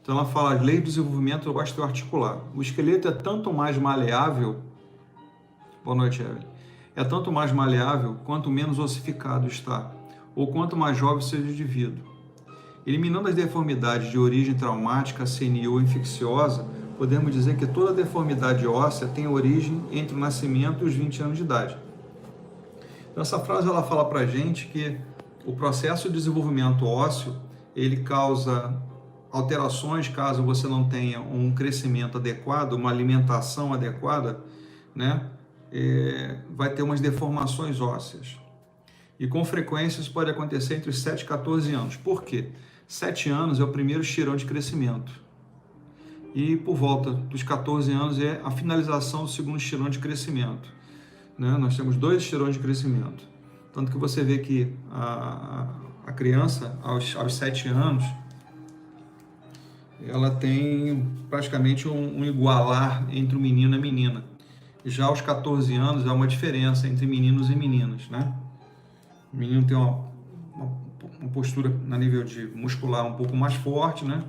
Então ela fala, lei do desenvolvimento osteoarticular. O esqueleto é tanto mais maleável, boa noite, Evelyn, é tanto mais maleável quanto menos ossificado está, ou quanto mais jovem seja o indivíduo. Eliminando as deformidades de origem traumática, senil ou infecciosa, podemos dizer que toda deformidade óssea tem origem entre o nascimento e os 20 anos de idade. Então essa frase ela fala para a gente que o processo de desenvolvimento ósseo, ele causa alterações caso você não tenha um crescimento adequado, uma alimentação adequada, né? Vai ter umas deformações ósseas. E com frequência isso pode acontecer entre os 7 e 14 anos. Por quê? 7 anos é o primeiro estirão de crescimento. E por volta dos 14 anos é a finalização do segundo estirão de crescimento. Né? Nós temos 2 estirões de crescimento. Tanto que você vê que a criança, aos 7 anos, ela tem praticamente um uma entre o menino e a menina. Já aos 14 anos há uma diferença entre meninos e meninas, né? O menino tem uma postura na nível de muscular um pouco mais forte, né?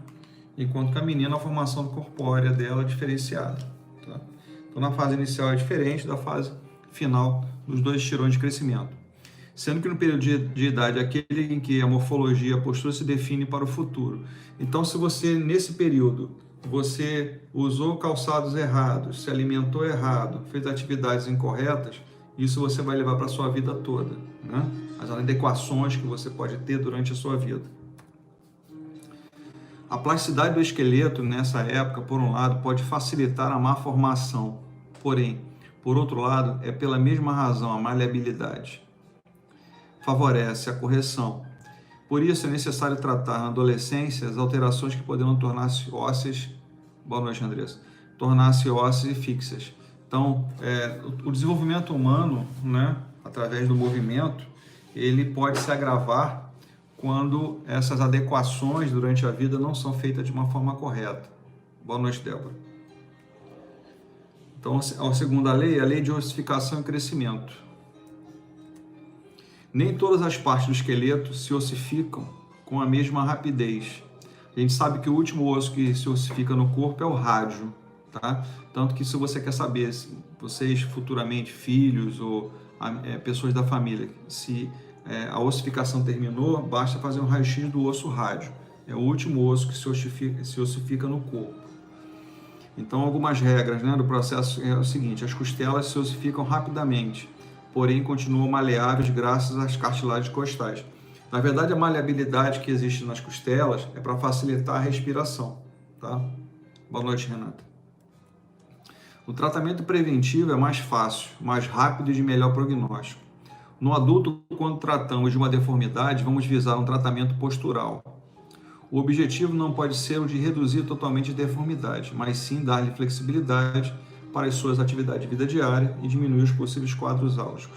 Enquanto que a menina, a formação corpórea dela é diferenciada. Tá? Então, na fase inicial é diferente da fase final dos 2 estirões de crescimento. Sendo que no período de idade, aquele em que a morfologia e a postura se define para o futuro. Então, se você, nesse período, você usou calçados errados, se alimentou errado, fez atividades incorretas, isso você vai levar para a sua vida toda, né? As adequações que você pode ter durante a sua vida. A plasticidade do esqueleto nessa época, por um lado, pode facilitar a má formação, porém, por outro lado, é pela mesma razão a maleabilidade. Favorece a correção. Por isso é necessário tratar na adolescência as alterações que poderão tornar-se ósseas, boa noite, Andressa, tornar-se ósseas e fixas. Então, o desenvolvimento humano, né, através do movimento, ele pode se agravar quando essas adequações durante a vida não são feitas de uma forma correta. Boa noite, Débora. Então, a segunda lei é a lei de ossificação e crescimento. Nem todas as partes do esqueleto se ossificam com a mesma rapidez. A gente sabe que o último osso que se ossifica no corpo é o rádio, tá? Tanto que se você quer saber, se vocês futuramente, filhos ou pessoas da família, se a ossificação terminou, basta fazer um raio-x do osso rádio. É o último osso que se ossifica no corpo. Então, algumas regras, né, do processo é o seguinte: as costelas se ossificam rapidamente, porém continuam maleáveis graças às cartilagens costais. Na verdade, a maleabilidade que existe nas costelas é para facilitar a respiração, tá? Boa noite, Renata. O tratamento preventivo é mais fácil, mais rápido e de melhor prognóstico. No adulto, quando tratamos de uma deformidade, vamos visar um tratamento postural. O objetivo não pode ser o de reduzir totalmente a deformidade, mas sim dar-lhe flexibilidade para as suas atividades de vida diária e diminuir os possíveis quadros álgicos.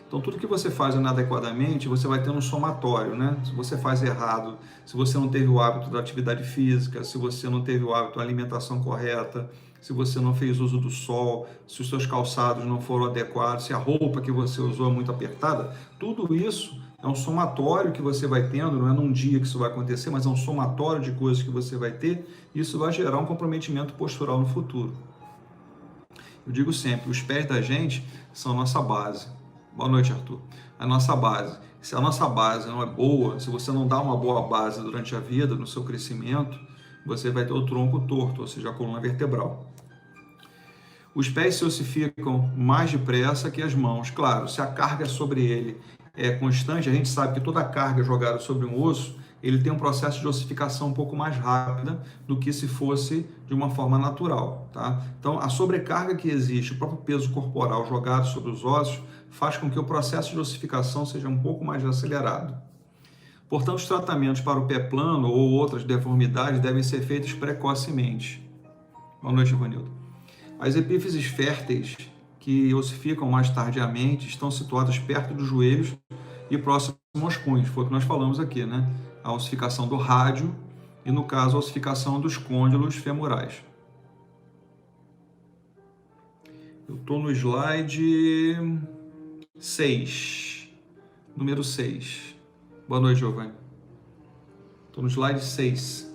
Então, tudo que você faz inadequadamente, você vai ter um somatório, né? Se você faz errado, se você não teve o hábito da atividade física, se você não teve o hábito da alimentação correta, se você não fez uso do sol, se os seus calçados não foram adequados, se a roupa que você usou é muito apertada, tudo isso é um somatório que você vai tendo, não é num dia que isso vai acontecer, mas é um somatório de coisas que você vai ter, e isso vai gerar um comprometimento postural no futuro. Eu digo sempre, os pés da gente são a nossa base. Boa noite, Arthur. A nossa base. Se a nossa base não é boa, se você não dá uma boa base durante a vida, no seu crescimento, você vai ter o tronco torto, ou seja, a coluna vertebral. Os pés se ossificam mais depressa que as mãos. Claro, se a carga sobre ele é constante, a gente sabe que toda carga jogada sobre um osso, ele tem um processo de ossificação um pouco mais rápida do que se fosse de uma forma natural, tá? Então, a sobrecarga que existe, o próprio peso corporal jogado sobre os ossos, faz com que o processo de ossificação seja um pouco mais acelerado. Portanto, os tratamentos para o pé plano ou outras deformidades devem ser feitos precocemente. Boa noite, Ivanildo. As epífises férteis, que ossificam mais tardiamente, estão situadas perto dos joelhos e próximo aos punhos. Foi o que nós falamos aqui, né? A ossificação do rádio e, no caso, a ossificação dos côndilos femorais. Eu estou no slide 6, número 6. Boa noite, Giovanni. Estou no slide 6.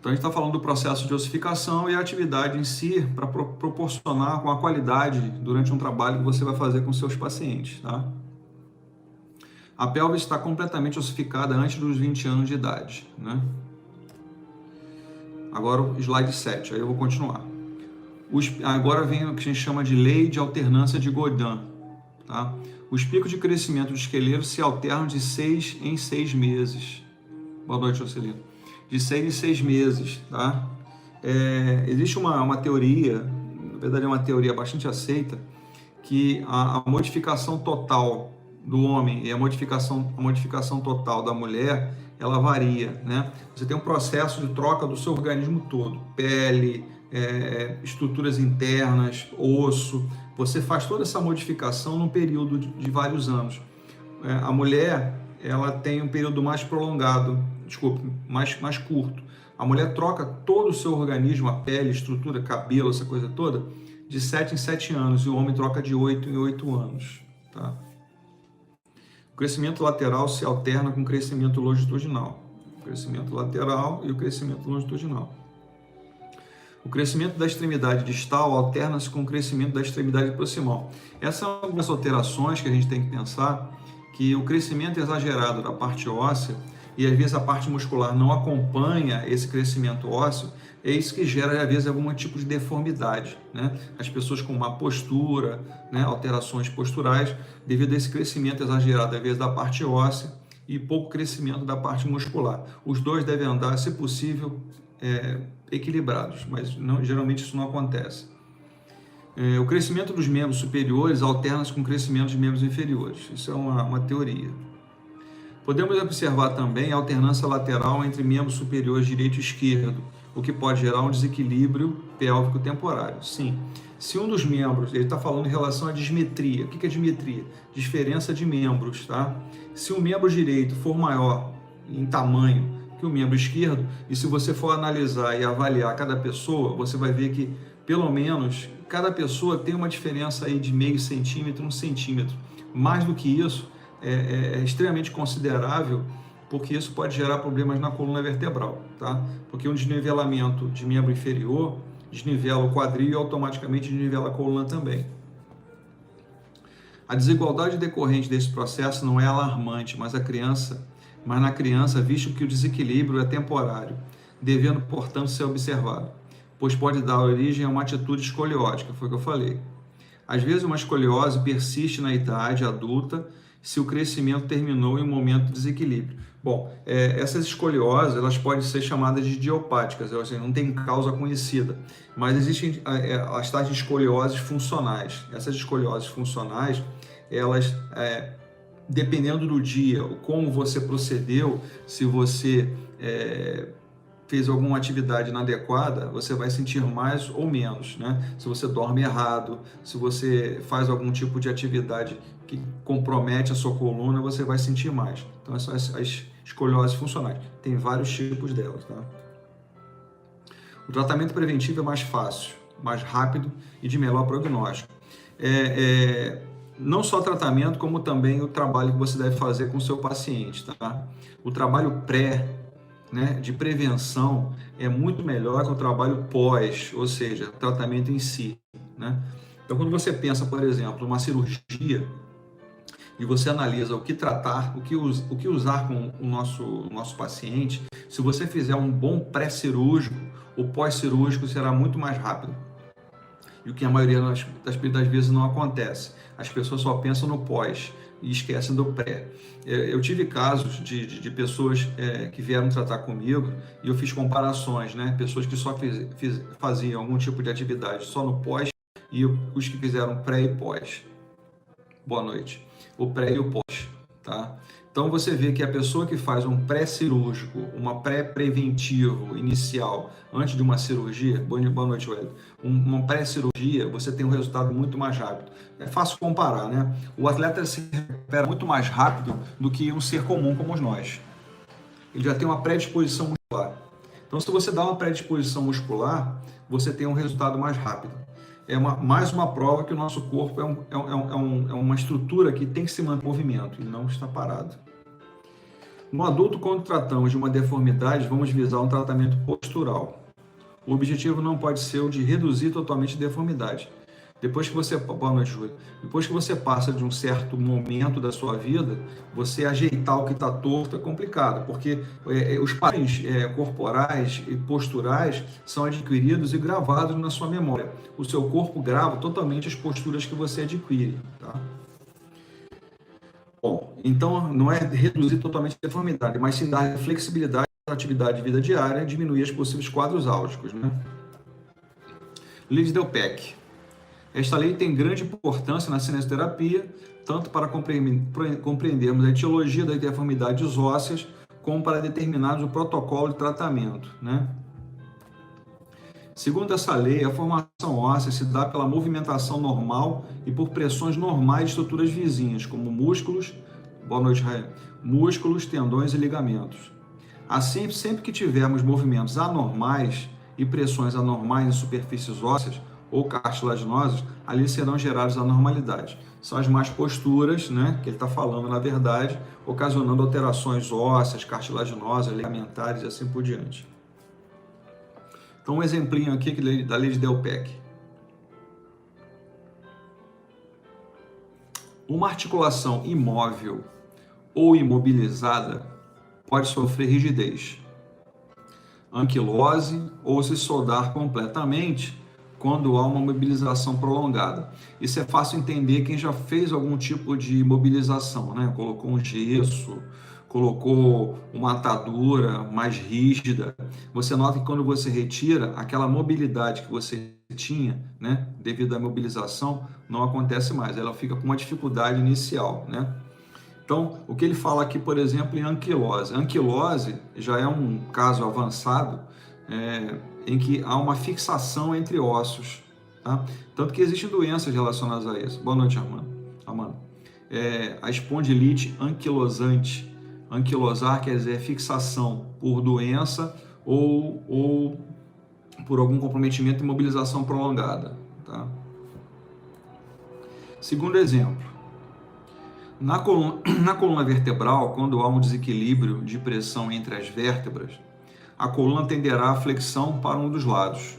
Então a gente está falando do processo de ossificação e a atividade em si para proporcionar com a qualidade durante um trabalho que você vai fazer com seus pacientes, tá? A pelve está completamente ossificada antes dos 20 anos de idade, né? Agora o slide 7, aí eu vou continuar. Agora vem o que a gente chama de lei de alternância de Godin, tá? Os picos de crescimento do esqueleto se alternam de 6 em 6 meses. Boa noite, Jocelyn. De 6 em 6 meses, tá? Existe uma teoria, na verdade é uma teoria bastante aceita, que a modificação total do homem e a modificação total da mulher, ela varia, né? Você tem um processo de troca do seu organismo todo, pele, estruturas internas, osso, você faz toda essa modificação num período de vários anos. A mulher, ela tem um período mais prolongado, mais curto. A mulher troca todo o seu organismo, a pele, estrutura, cabelo, essa coisa toda, de 7 em 7 anos, e o homem troca de 8 em 8 anos, tá? O crescimento lateral se alterna com o crescimento longitudinal. O crescimento lateral e o crescimento longitudinal. O crescimento da extremidade distal alterna-se com o crescimento da extremidade proximal. Essas são algumas alterações que a gente tem que pensar, que o crescimento exagerado da parte óssea, e às vezes a parte muscular não acompanha esse crescimento ósseo, é isso que gera, às vezes, algum tipo de deformidade, né? As pessoas com má postura, né? Alterações posturais, devido a esse crescimento exagerado, às vezes, da parte óssea e pouco crescimento da parte muscular. Os dois devem andar, se possível, equilibrados, mas geralmente isso não acontece. O crescimento dos membros superiores alterna-se com o crescimento dos membros inferiores. Isso é uma teoria. Podemos observar também a alternância lateral entre membros superiores direito e esquerdo, o que pode gerar um desequilíbrio pélvico temporário. Sim, se um dos membros, ele está falando em relação à dismetria. O que é dismetria? Diferença de membros, tá? Se o membro direito for maior em tamanho que o membro esquerdo, e se você for analisar e avaliar cada pessoa, você vai ver que, pelo menos, cada pessoa tem uma diferença aí de meio centímetro, 1 centímetro. Mais do que isso, é extremamente considerável, porque isso pode gerar problemas na coluna vertebral, tá? Porque um desnivelamento de membro inferior desnivela o quadril e automaticamente desnivela a coluna também. A desigualdade decorrente desse processo não é alarmante, mas na criança, visto que o desequilíbrio é temporário, devendo, portanto, ser observado, pois pode dar origem a uma atitude escoliótica, foi o que eu falei. Às vezes, uma escoliose persiste na idade adulta se o crescimento terminou em um momento de desequilíbrio. Bom, essas escolioses, elas podem ser chamadas de idiopáticas, ou seja, não tem causa conhecida, mas existem as tais de escolioses funcionais. Essas escolioses funcionais, elas, dependendo do dia, como você procedeu, se você fez alguma atividade inadequada, você vai sentir mais ou menos, né? Se você dorme errado, se você faz algum tipo de atividade que compromete a sua coluna, você vai sentir mais. Então, essas são as escolioses funcionais. Tem vários tipos delas, tá? O tratamento preventivo é mais fácil, mais rápido e de melhor prognóstico. Não só tratamento, como também o trabalho que você deve fazer com o seu paciente, tá? O trabalho de prevenção é muito melhor que o trabalho pós, ou seja, o tratamento em si, né? Então, quando você pensa, por exemplo, uma cirurgia e você analisa o que tratar, o que usar com o nosso paciente, se você fizer um bom pré-cirúrgico, o pós-cirúrgico será muito mais rápido. E o que a maioria das vezes não acontece. As pessoas só pensam no pós e esquecem do pré. Eu tive casos de pessoas que vieram tratar comigo e eu fiz comparações, né? Pessoas que só faziam algum tipo de atividade só no pós e os que fizeram pré e pós. Boa noite. O pré e o pós, tá? Então você vê que a pessoa que faz um pré-cirúrgico, uma pré-preventivo inicial antes de uma cirurgia, boa noite, Wellington, uma pré-cirurgia, você tem um resultado muito mais rápido. É fácil comparar, né? O atleta se recupera muito mais rápido do que um ser comum como nós. Ele já tem uma predisposição muscular. Então, se você dá uma predisposição muscular, você tem um resultado mais rápido. Mais uma prova que o nosso corpo é uma estrutura que tem que se manter em movimento e não está parado. No adulto, quando tratamos de uma deformidade, vamos visar um tratamento postural. O objetivo não pode ser o de reduzir totalmente a deformidade. Boa noite, Júlia. Depois que você passa de um certo momento da sua vida, você ajeitar o que está torto é complicado, porque os padrões corporais e posturais são adquiridos e gravados na sua memória. O seu corpo grava totalmente as posturas que você adquire, tá? Bom, então não é reduzir totalmente a deformidade, mas sim dar flexibilidade à atividade de vida diária e diminuir os possíveis quadros álgicos, né? Lei de Delpech. Esta lei tem grande importância na cinesioterapia, tanto para compreendermos a etiologia das deformidades ósseas, como para determinarmos o protocolo de tratamento, né? Segundo essa lei, a formação óssea se dá pela movimentação normal e por pressões normais de estruturas vizinhas, como músculos, boa noite, Raia, músculos, tendões e ligamentos. Assim, sempre que tivermos movimentos anormais e pressões anormais em superfícies ósseas ou cartilaginosas, ali serão geradas anormalidades. São as más posturas, né, que ele está falando, na verdade, ocasionando alterações ósseas, cartilaginosas, ligamentares e assim por diante. Então, um exemplinho aqui da lei de Delpech. Uma articulação imóvel ou imobilizada pode sofrer rigidez, anquilose ou se soldar completamente quando há uma mobilização prolongada. Isso é fácil entender quem já fez algum tipo de imobilização, né? Colocou um gesso, colocou uma atadura mais rígida. Você nota que quando você retira, aquela mobilidade que você tinha, né, devido à mobilização, não acontece mais. Ela fica com uma dificuldade inicial, né? Então, o que ele fala aqui, por exemplo, em anquilose. Anquilose já é um caso avançado, em que há uma fixação entre ossos, tá? Tanto que existem doenças relacionadas a isso. Boa noite, Amanda. A espondilite anquilosante. Anquilosar quer dizer fixação por doença ou por algum comprometimento e mobilização prolongada, tá? Segundo exemplo, na coluna vertebral, quando há um desequilíbrio de pressão entre as vértebras, a coluna tenderá à flexão para um dos lados.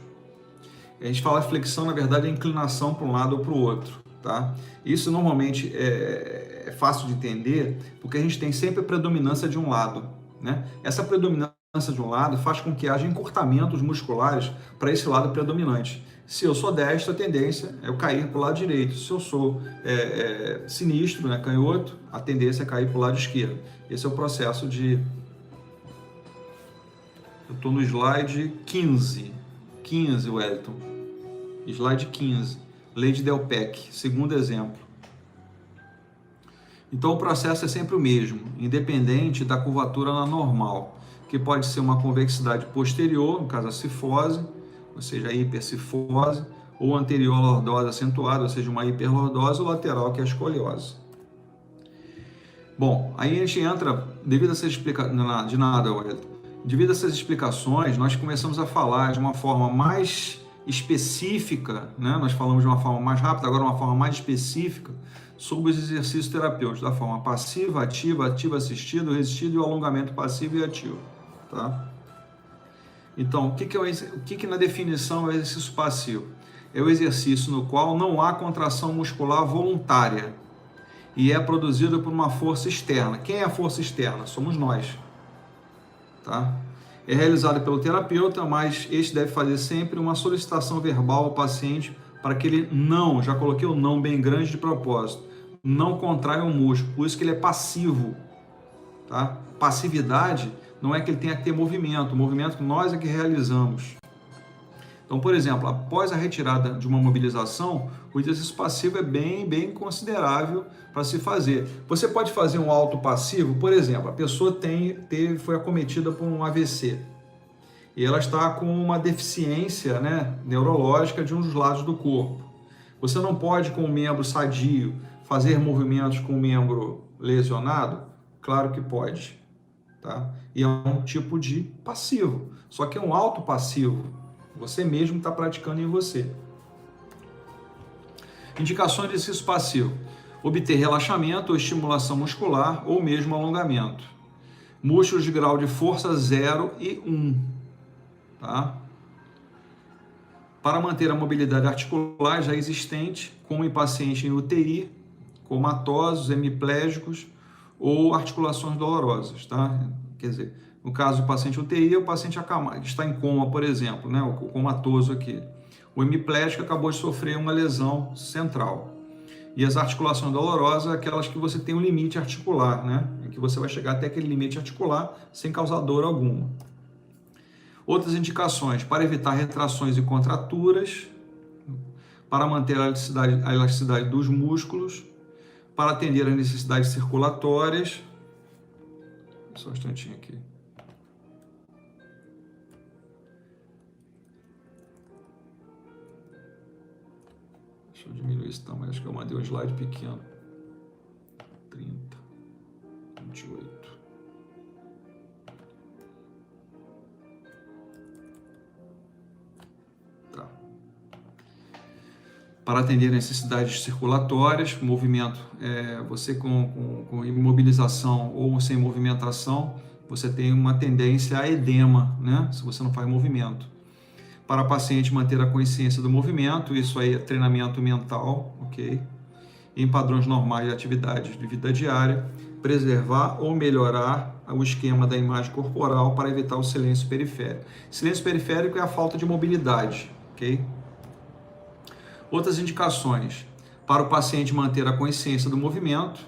A gente fala flexão, na verdade, é inclinação para um lado ou para o outro, tá? Isso normalmente é fácil de entender, porque a gente tem sempre a predominância de um lado, né? Essa predominância de um lado faz com que haja encurtamentos musculares para esse lado predominante. Se eu sou destro, a tendência é eu cair para o lado direito. Se eu sou sinistro, né, canhoto, a tendência é cair para o lado esquerdo. Esse é o processo de... Eu estou no slide 15. 15, Wellington. Slide 15. Lei de Delpech, segundo exemplo. Então, o processo é sempre o mesmo, independente da curvatura na normal, que pode ser uma convexidade posterior, no caso a cifose, ou seja, a hipercifose, ou anterior lordose acentuada, ou seja, uma hiperlordose, ou lateral, que é a escoliose. Bom, aí a gente entra, devido a essas explicações, de nada, Wellington. Devido a essas explicações, nós começamos a falar de uma forma mais específica, né? Nós falamos de uma forma mais rápida, agora uma forma mais específica, sobre os exercícios terapêuticos, da forma passiva, ativa, ativa assistida, resistido e o alongamento passivo e ativo, tá? Então, o que na definição é o exercício passivo? É o exercício no qual não há contração muscular voluntária e é produzido por uma força externa. Quem é a força externa? Somos nós, tá? É realizado pelo terapeuta, mas este deve fazer sempre uma solicitação verbal ao paciente para que ele não, já coloquei o não bem grande de propósito, não contraia o músculo, por isso que ele é passivo, tá? Passividade não é que ele tenha que ter movimento, o movimento que nós é que realizamos. Então, por exemplo, após a retirada de uma mobilização, o exercício passivo é bem considerável para se fazer. Você pode fazer um auto passivo, por exemplo, a pessoa foi acometida por um AVC e ela está com uma deficiência, né, neurológica de um dos lados do corpo. Você não pode, com o membro sadio, fazer movimentos com o membro lesionado? Claro que pode, tá? E é um tipo de passivo, só que é um auto passivo. Você mesmo está praticando em você. Indicações de exercício passivo: obter relaxamento ou estimulação muscular ou mesmo alongamento. músculos de grau de força 0 e 1, tá? Para manter a mobilidade articular já existente, como em pacientes em UTI, comatosos, hemiplégicos ou articulações dolorosas, tá? Quer dizer, no caso do paciente UTI, o paciente está em coma, por exemplo, né? O comatoso aqui. O hemiplégico acabou de sofrer uma lesão central. E as articulações dolorosas, aquelas que você tem um limite articular, né? Em que você vai chegar até aquele limite articular sem causar dor alguma. Outras indicações, para evitar retrações e contraturas, para manter a elasticidade dos músculos, para atender às necessidades circulatórias. Só um instantinho aqui. Deixa eu diminuir esse tamanho, acho que eu mandei um slide pequeno. 30, 28. Tá. Para atender necessidades circulatórias, movimento, você com imobilização ou sem movimentação, você tem uma tendência a edema, né? Se você não faz movimento. Para paciente manter a consciência do movimento, isso aí é treinamento mental, ok? Em padrões normais de atividades de vida diária, preservar ou melhorar o esquema da imagem corporal para evitar o silêncio periférico. Silêncio periférico é a falta de mobilidade, ok? Outras indicações, para o paciente manter a consciência do movimento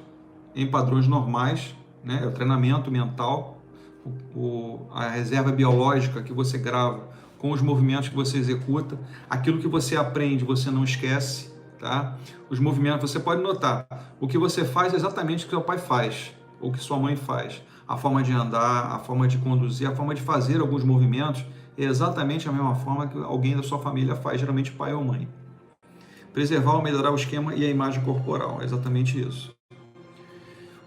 em padrões normais, né? O treinamento mental, a reserva biológica que você grava com os movimentos que você executa, aquilo que você aprende, você não esquece, tá? Os movimentos, você pode notar, o que você faz é exatamente o que seu pai faz, ou que sua mãe faz. A forma de andar, a forma de conduzir, a forma de fazer alguns movimentos é exatamente a mesma forma que alguém da sua família faz, geralmente pai ou mãe. Preservar ou melhorar o esquema e a imagem corporal, é exatamente isso.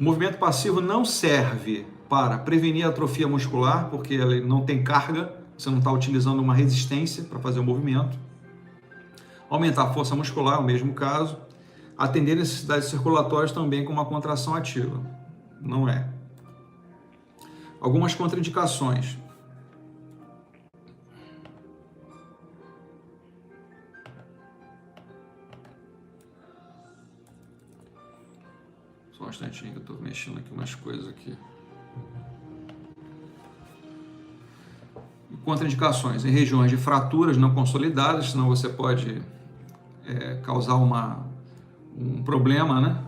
O movimento passivo não serve para prevenir a atrofia muscular, porque ele não tem carga, você não está utilizando uma resistência para fazer o movimento. Aumentar a força muscular, é o mesmo caso. Atender necessidades circulatórias também com uma contração ativa. Não é. Algumas contraindicações. Só um instantinho que eu estou mexendo aqui umas coisas aqui. Contraindicações em regiões de fraturas não consolidadas, senão você pode causar um problema, né?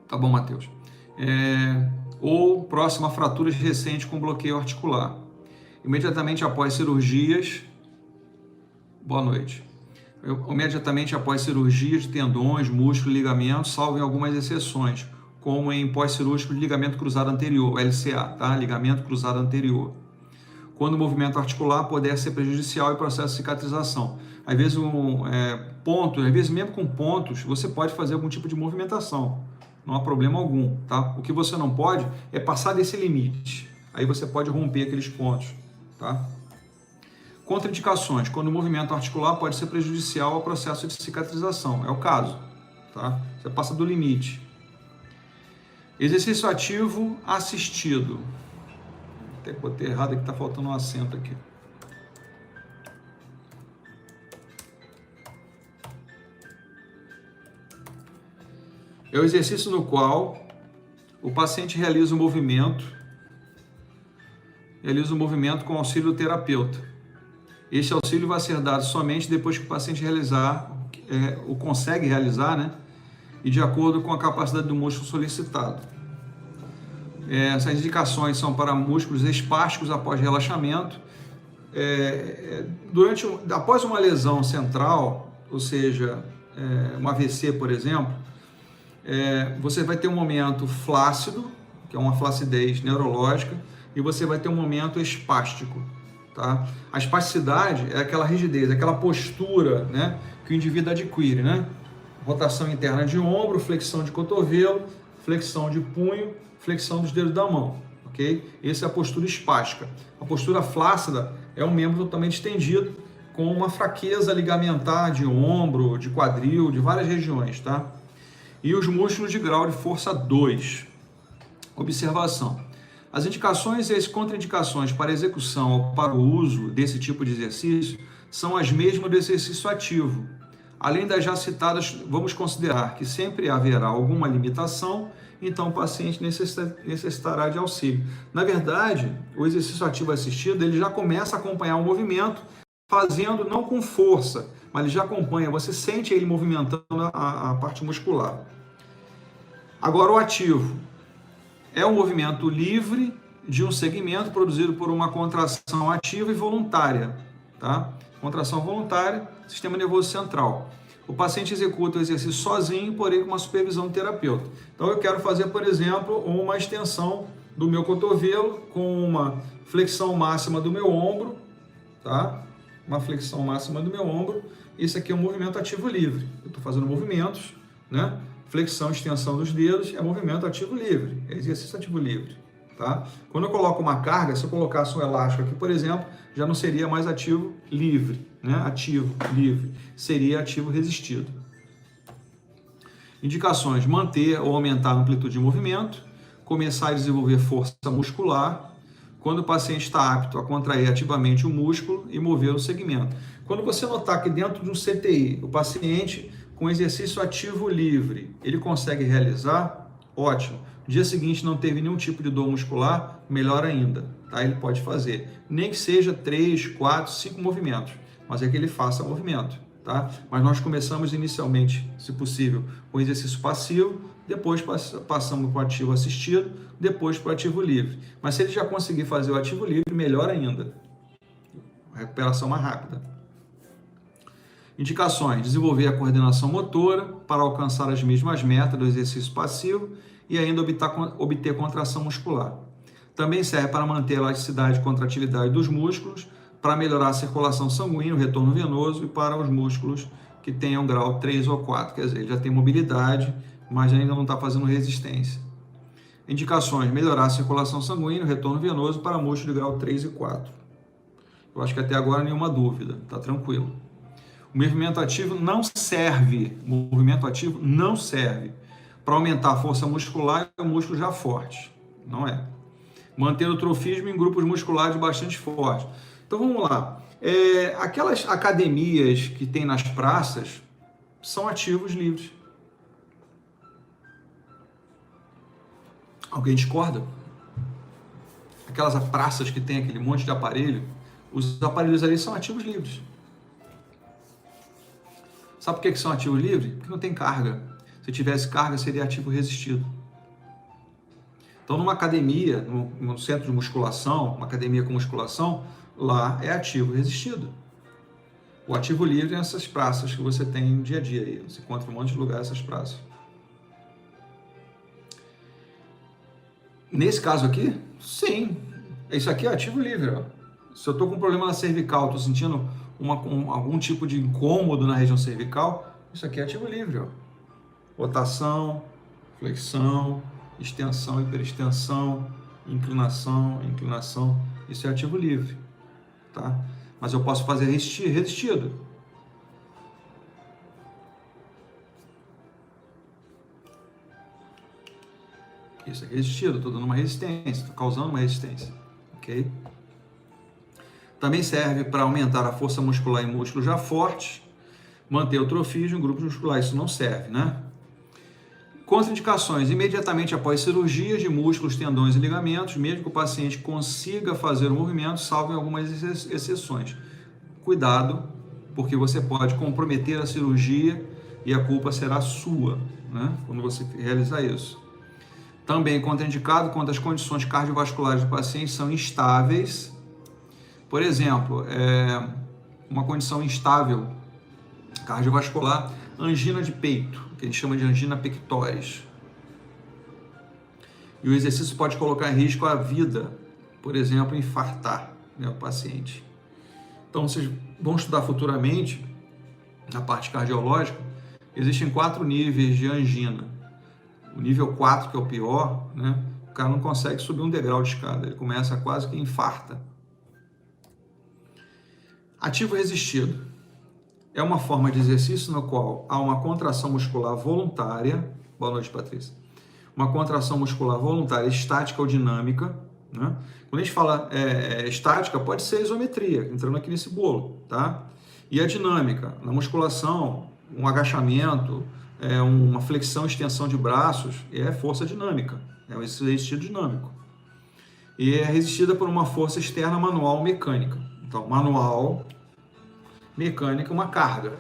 Tá bom, Matheus. Ou próxima a fraturas recentes com bloqueio articular. Imediatamente após cirurgias, boa noite. Imediatamente após cirurgias de tendões, músculos, ligamentos, salvo em algumas exceções, como em pós-cirúrgico de ligamento cruzado anterior, LCA, tá? Ligamento cruzado anterior. Quando o movimento articular puder ser prejudicial e processo de cicatrização. Às vezes, às vezes mesmo com pontos, você pode fazer algum tipo de movimentação. Não há problema algum, tá? O que você não pode é passar desse limite. Aí você pode romper aqueles pontos, tá? Contraindicações. Quando o movimento articular pode ser prejudicial ao processo de cicatrização. É o caso, tá? Você passa do limite. Exercício ativo assistido. Até botei errado aqui, está faltando um acento aqui. É o exercício no qual o paciente realiza o movimento com auxílio do terapeuta. Este auxílio vai ser dado somente depois que o paciente consegue realizar, né? E de acordo com a capacidade do músculo solicitado. Essas indicações são para músculos espásticos após relaxamento. Após uma lesão central, ou seja, um AVC, por exemplo, você vai ter um momento flácido, que é uma flacidez neurológica, e você vai ter um momento espástico. Tá? A espasticidade é aquela rigidez, aquela postura, né, que o indivíduo adquire, né? Rotação interna de ombro, flexão de cotovelo, flexão de punho, flexão dos dedos da mão, ok? Essa é a postura espástica. A postura flácida é um membro totalmente estendido, com uma fraqueza ligamentar de ombro, de quadril, de várias regiões, tá? E os músculos de grau de força 2. Observação. As indicações e as contraindicações para execução ou para o uso desse tipo de exercício são as mesmas do exercício ativo. Além das já citadas, vamos considerar que sempre haverá alguma limitação, então o paciente necessitará de auxílio. Na verdade, o exercício ativo assistido, ele já começa a acompanhar o movimento, fazendo não com força, mas ele já acompanha, você sente ele movimentando a parte muscular. Agora, o ativo é um movimento livre de um segmento produzido por uma contração ativa e voluntária, tá? Contração voluntária, sistema nervoso central. O paciente executa o exercício sozinho, porém com uma supervisão do terapeuta. Então eu quero fazer, por exemplo, uma extensão do meu cotovelo com uma flexão máxima do meu ombro, tá? Uma flexão máxima do meu ombro. Isso aqui é um movimento ativo livre. Eu estou fazendo movimentos, né? Flexão, extensão dos dedos é movimento ativo livre, é exercício ativo livre, tá? Quando eu coloco uma carga, se eu colocasse um elástico aqui, por exemplo, já não seria mais ativo livre, né? Ativo livre, seria ativo resistido. Indicações: manter ou aumentar a amplitude de movimento, começar a desenvolver força muscular, quando o paciente está apto a contrair ativamente o músculo e mover o segmento. Quando você notar que dentro de um CTI, o paciente com exercício ativo livre, ele consegue realizar, ótimo. No dia seguinte não teve nenhum tipo de dor muscular, melhor ainda, tá? Ele pode fazer, nem que seja 3, 4, 5 movimentos, mas é que ele faça movimento, tá? Mas nós começamos inicialmente, se possível, com exercício passivo, depois passamos para o ativo assistido, depois para o ativo livre. Mas se ele já conseguir fazer o ativo livre, melhor ainda. Recuperação mais rápida. Indicações: desenvolver a coordenação motora para alcançar as mesmas metas do exercício passivo e ainda obter contração muscular. Também serve para manter a elasticidade e contratividade dos músculos, para melhorar a circulação sanguínea, o retorno venoso e para os músculos que tenham grau 3 ou 4, quer dizer, ele já tem mobilidade, mas ainda não está fazendo resistência. Indicações: melhorar a circulação sanguínea, o retorno venoso para músculos de grau 3 e 4. Eu acho que até agora nenhuma dúvida, está tranquilo. O movimento ativo não serve para aumentar a força muscular e o músculo já forte, não é. Manter o trofismo em grupos musculares bastante fortes. Então vamos lá, aquelas academias que tem nas praças são ativos livres. Alguém discorda? Aquelas praças que tem aquele monte de aparelho, os aparelhos ali são ativos livres. Sabe por que são ativos livres? Porque não tem carga. Se tivesse carga, seria ativo resistido. Então, numa academia, no centro de musculação, uma academia com musculação, lá é ativo resistido. O ativo livre é essas praças que você tem no dia a dia aí. Você encontra um monte de lugar essas praças. Nesse caso aqui, sim. Isso aqui é ativo livre. Ó. Se eu estou com um problema na cervical, estou sentindo algum tipo de incômodo na região cervical, isso aqui é ativo livre. Ó. Rotação, flexão, extensão, hiperextensão, inclinação, isso é ativo livre, tá? Mas eu posso fazer resistido. Isso aqui é resistido, estou dando uma resistência, estou causando uma resistência, ok? Também serve para aumentar a força muscular em músculos já fortes, manter o trofismo em grupos musculares, isso não serve, né? Contraindicações: imediatamente após cirurgias de músculos, tendões e ligamentos, mesmo que o paciente consiga fazer o movimento, salvo em algumas exceções. Cuidado, porque você pode comprometer a cirurgia e a culpa será sua, né? Quando você realizar isso. Também contraindicado quando as condições cardiovasculares do paciente são instáveis. Por exemplo, uma condição instável cardiovascular, angina de peito, que a gente chama de angina pectoris. E o exercício pode colocar em risco a vida, por exemplo, infartar, né, o paciente. Então, vocês vão estudar futuramente, na parte cardiológica, existem 4 níveis de angina. O nível 4, que é o pior, né, o cara não consegue subir um degrau de escada, ele começa quase que infarta. Ativo resistido é uma forma de exercício no qual há uma contração muscular voluntária. Boa noite, Patrícia. uma contração muscular voluntária estática ou dinâmica, né? Quando a gente fala estática, pode ser isometria, entrando aqui nesse bolo, tá? E a dinâmica, na musculação, um agachamento, uma flexão, extensão de braços, é força dinâmica, é um exercício dinâmico. E é resistida por uma força externa manual mecânica. Então, manual, mecânica, uma carga.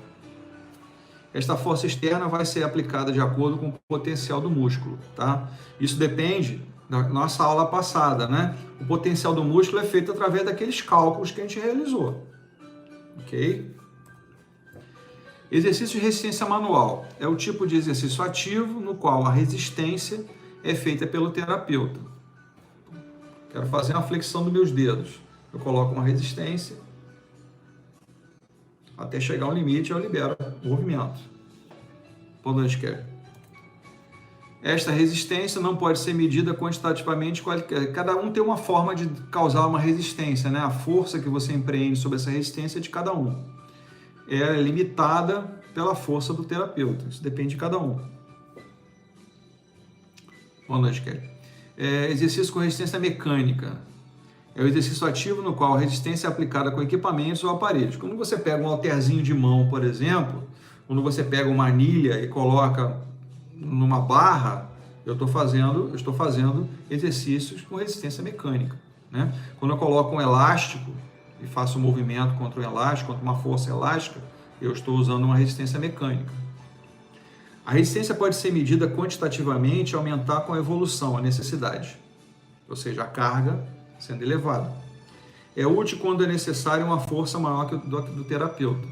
Esta força externa vai ser aplicada de acordo com o potencial do músculo, tá? Isso depende da nossa aula passada, né? O potencial do músculo é feito através daqueles cálculos que a gente realizou, ok? Exercício de resistência manual é o tipo de exercício ativo no qual a resistência é feita pelo terapeuta. Quero fazer uma flexão dos meus dedos. Eu coloco uma resistência até chegar ao limite, eu libero o movimento. Boa noite, Kelly. Esta resistência não pode ser medida quantitativamente. Cada um tem uma forma de causar uma resistência, né? A força que você empreende sobre essa resistência é de cada um. É limitada pela força do terapeuta. Isso depende de cada um. Boa noite, Kelly. Exercício com resistência mecânica. É o exercício ativo no qual a resistência é aplicada com equipamentos ou aparelhos. Quando você pega um halterzinho de mão, por exemplo, quando você pega uma anilha e coloca numa barra, eu estou fazendo exercícios com resistência mecânica, né? Quando eu coloco um elástico e faço um movimento contra o elástico, contra uma força elástica, eu estou usando uma resistência mecânica. A resistência pode ser medida quantitativamente e aumentar com a evolução, a necessidade, ou seja, a carga sendo elevada. É útil quando é necessário uma força maior que do terapeuta.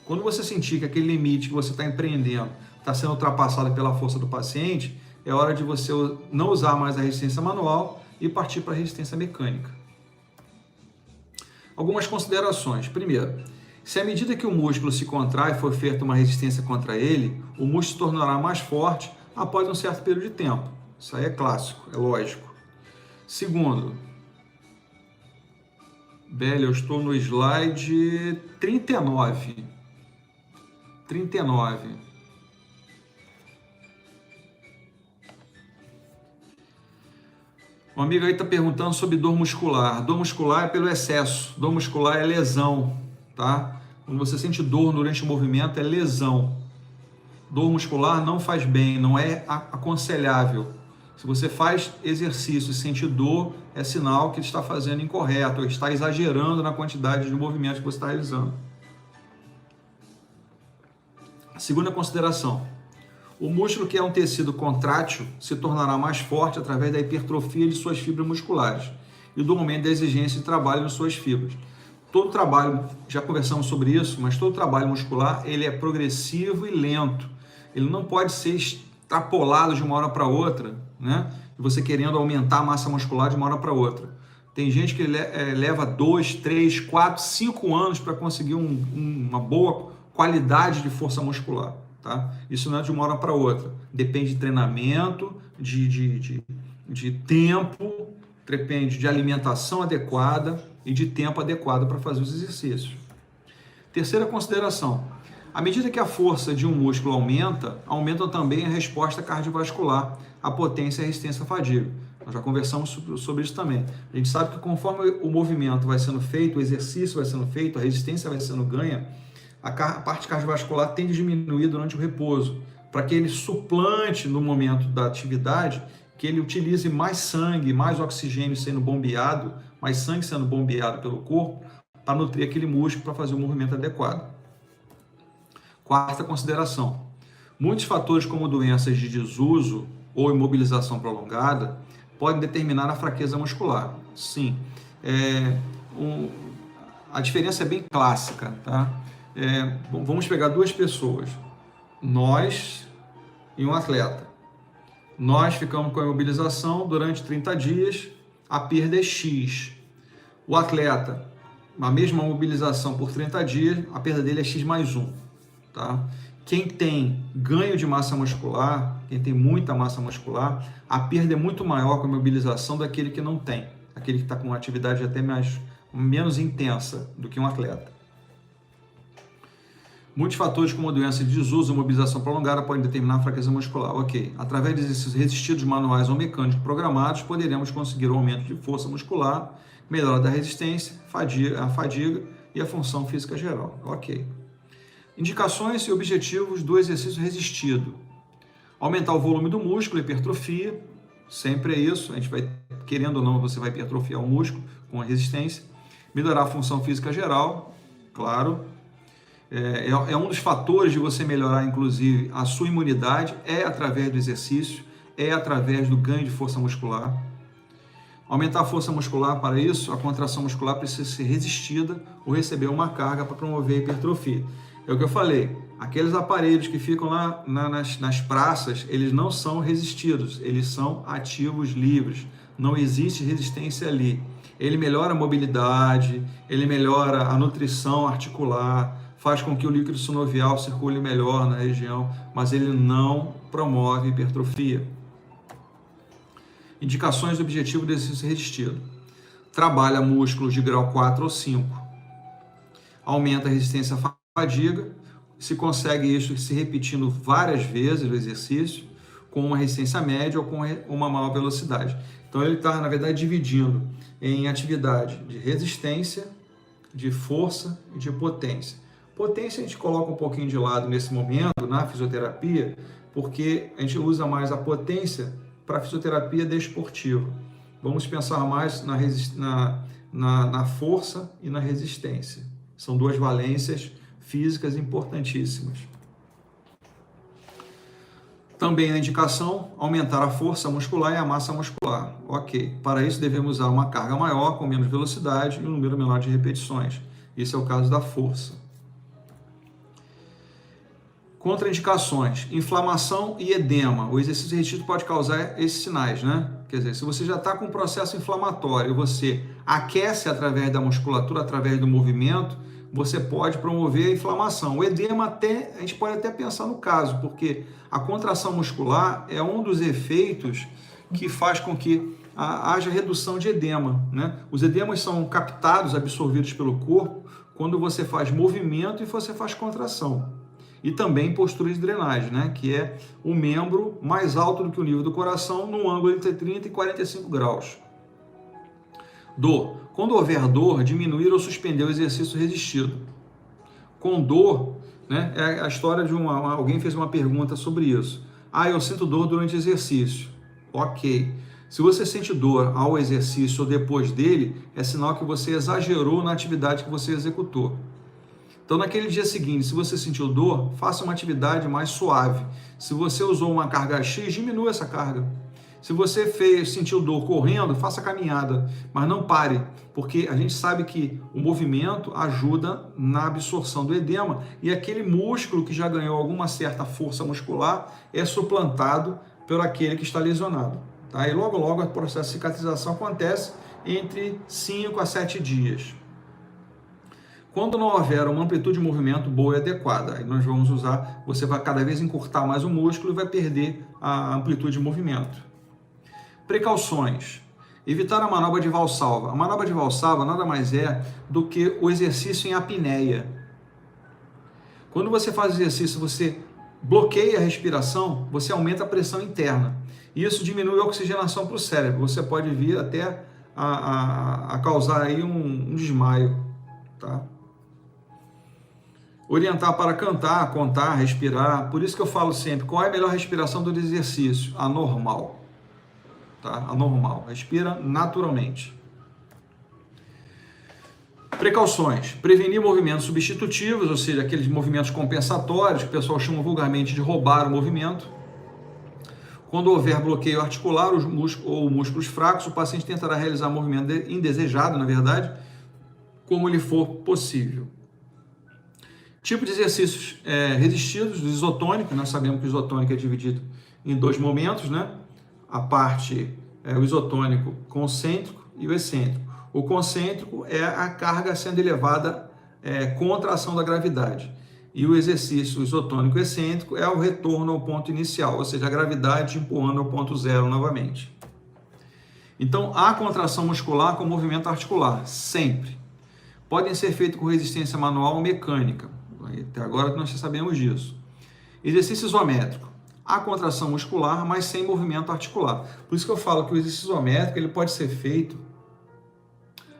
Quando você sentir que aquele limite que você está empreendendo está sendo ultrapassado pela força do paciente, é hora de você não usar mais a resistência manual e partir para a resistência mecânica. Algumas considerações. Primeiro, se à medida que o músculo se contrai e for feita uma resistência contra ele, o músculo se tornará mais forte após um certo período de tempo. Isso aí é clássico, é lógico. Segundo, Bela, eu estou no slide 39. 39. Um amigo aí está perguntando sobre dor muscular. Dor muscular é pelo excesso. Dor muscular é lesão, tá? Quando você sente dor durante o movimento, é lesão. Dor muscular não faz bem, não é aconselhável. Se você faz exercício e sente dor, é sinal que está fazendo incorreto, ou está exagerando na quantidade de movimentos que você está realizando. Segunda consideração. O músculo, que é um tecido contrátil, se tornará mais forte através da hipertrofia de suas fibras musculares e do aumento da exigência de trabalho nas suas fibras. Todo trabalho, já conversamos sobre isso, mas todo trabalho muscular ele é progressivo e lento. Ele não pode ser extrapolado de uma hora para outra, né? Você querendo aumentar a massa muscular de uma hora para outra. Tem gente que leva 2, 3, 4, 5 anos para conseguir uma boa qualidade de força muscular, tá? Isso não é de uma hora para outra. Depende de treinamento, de tempo, depende de alimentação adequada e de tempo adequado para fazer os exercícios. Terceira consideração. À medida que a força de um músculo aumenta também a resposta cardiovascular, a potência e a resistência à fadiga. Nós já conversamos sobre isso também. A gente sabe que conforme o movimento vai sendo feito, o exercício vai sendo feito, a resistência vai sendo ganha, a parte cardiovascular tende a diminuir durante o repouso, para que ele suplante no momento da atividade, que ele utilize mais sangue, mais oxigênio sendo bombeado, mais sangue sendo bombeado pelo corpo, para nutrir aquele músculo para fazer o movimento adequado. Quarta consideração. Muitos fatores como doenças de desuso ou imobilização prolongada podem determinar a fraqueza muscular. Sim, a diferença é bem clássica, tá? Vamos pegar duas pessoas, nós e um atleta. Nós ficamos com a imobilização durante 30 dias, a perda é X. O atleta, a mesma mobilização por 30 dias, a perda dele é X mais 1. Tá? Quem tem ganho de massa muscular, quem tem muita massa muscular, a perda é muito maior com a mobilização daquele que não tem, aquele que está com uma atividade até menos intensa do que um atleta. Muitos fatores como doença de desuso ou mobilização prolongada podem determinar a fraqueza muscular. Ok. Através de exercícios resistidos manuais ou mecânicos programados, poderemos conseguir o aumento de força muscular, melhora da resistência, a fadiga e a função física geral. Ok. Indicações e objetivos do exercício resistido. Aumentar o volume do músculo, hipertrofia, sempre é isso, a gente vai, querendo ou não, você vai hipertrofiar o músculo com a resistência. Melhorar a função física geral, claro. É um dos fatores de você melhorar, inclusive, a sua imunidade, é através do exercício, é através do ganho de força muscular. Aumentar a força muscular, para isso, a contração muscular precisa ser resistida ou receber uma carga para promover a hipertrofia. É o que eu falei, aqueles aparelhos que ficam lá nas praças, eles não são resistidos, eles são ativos livres, não existe resistência ali. Ele melhora a mobilidade, ele melhora a nutrição articular, faz com que o líquido sinovial circule melhor na região, mas ele não promove hipertrofia. Indicações do objetivo do exercício resistido. Trabalha músculos de grau 4 ou 5. Aumenta a resistência à fadiga. Se consegue isso se repetindo várias vezes o exercício, com uma resistência média ou com uma maior velocidade. Então ele está, na verdade, dividindo em atividade de resistência, de força e de potência. Potência a gente coloca um pouquinho de lado nesse momento, na fisioterapia, porque a gente usa mais a potência para a fisioterapia desportiva. Vamos pensar mais na força e na resistência. São duas valências físicas importantíssimas. Também a indicação, aumentar a força muscular e a massa muscular. Ok, para isso devemos usar uma carga maior, com menos velocidade e um número menor de repetições. Esse é o caso da força. Contraindicações, inflamação e edema. O exercício resistido pode causar esses sinais, né? Quer dizer, se você já está com um processo inflamatório e você aquece através da musculatura, através do movimento, você pode promover a inflamação. O edema a gente pode até pensar no caso, porque a contração muscular é um dos efeitos que faz com que haja redução de edema, né? Os edemas são captados, absorvidos pelo corpo, quando você faz movimento e você faz contração. E também postura de drenagem, né? Que é o membro mais alto do que o nível do coração, num ângulo entre 30 e 45 graus. Dor. Quando houver dor, diminuir ou suspender o exercício resistido. Com dor, né? É a história de alguém fez uma pergunta sobre isso. Eu sinto dor durante o exercício. Ok. Se você sente dor ao exercício ou depois dele, é sinal que você exagerou na atividade que você executou. Então, naquele dia seguinte, se você sentiu dor, faça uma atividade mais suave. Se você usou uma carga X, diminua essa carga. Se você sentiu dor correndo, faça caminhada, mas não pare, porque a gente sabe que o movimento ajuda na absorção do edema e aquele músculo que já ganhou alguma certa força muscular é suplantado por aquele que está lesionado. Tá? E logo, logo, o processo de cicatrização acontece entre 5 a 7 dias. Quando não houver uma amplitude de movimento boa e adequada, aí nós vamos usar, você vai cada vez encurtar mais o músculo e vai perder a amplitude de movimento. Precauções. Evitar a manobra de Valsalva. A manobra de Valsalva nada mais é do que o exercício em apneia. Quando você faz exercício, você bloqueia a respiração, você aumenta a pressão interna. E isso diminui a oxigenação para o cérebro. Você pode vir até a causar aí um desmaio. Tá? Orientar para cantar, contar, respirar. Por isso que eu falo sempre, qual é a melhor respiração do exercício? A normal. Tá? A normal. Respira naturalmente. Precauções. Prevenir movimentos substitutivos, ou seja, aqueles movimentos compensatórios, que o pessoal chama vulgarmente de roubar o movimento. Quando houver bloqueio articular ou músculos fracos, o paciente tentará realizar movimento indesejado, na verdade, como lhe for possível. Tipo de exercícios resistidos, do isotônico. Nós sabemos que o isotônico é dividido em dois momentos, né? O isotônico concêntrico e o excêntrico. O concêntrico é a carga sendo elevada contra a ação da gravidade. E o exercício isotônico excêntrico é o retorno ao ponto inicial, ou seja, a gravidade empurrando ao ponto zero novamente. Então, há contração muscular com movimento articular, sempre. Podem ser feitos com resistência manual ou mecânica. Até agora nós já sabemos disso. Exercício isométrico. A contração muscular, mas sem movimento articular. Por isso que eu falo que o exercício isométrico ele pode ser feito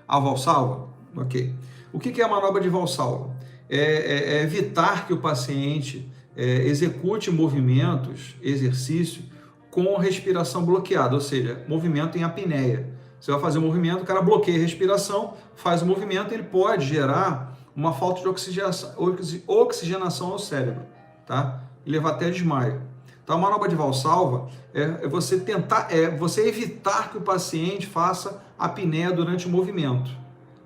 a valsalva. Ok. O que é a manobra de valsalva? É evitar que o paciente execute movimentos, exercício, com respiração bloqueada, ou seja, movimento em apneia. Você vai fazer um movimento, o cara bloqueia a respiração, faz o movimento, ele pode gerar uma falta de oxigenação ao cérebro, tá? E levar até desmaio. Então, a manobra de valsalva é você evitar que o paciente faça apneia durante o movimento,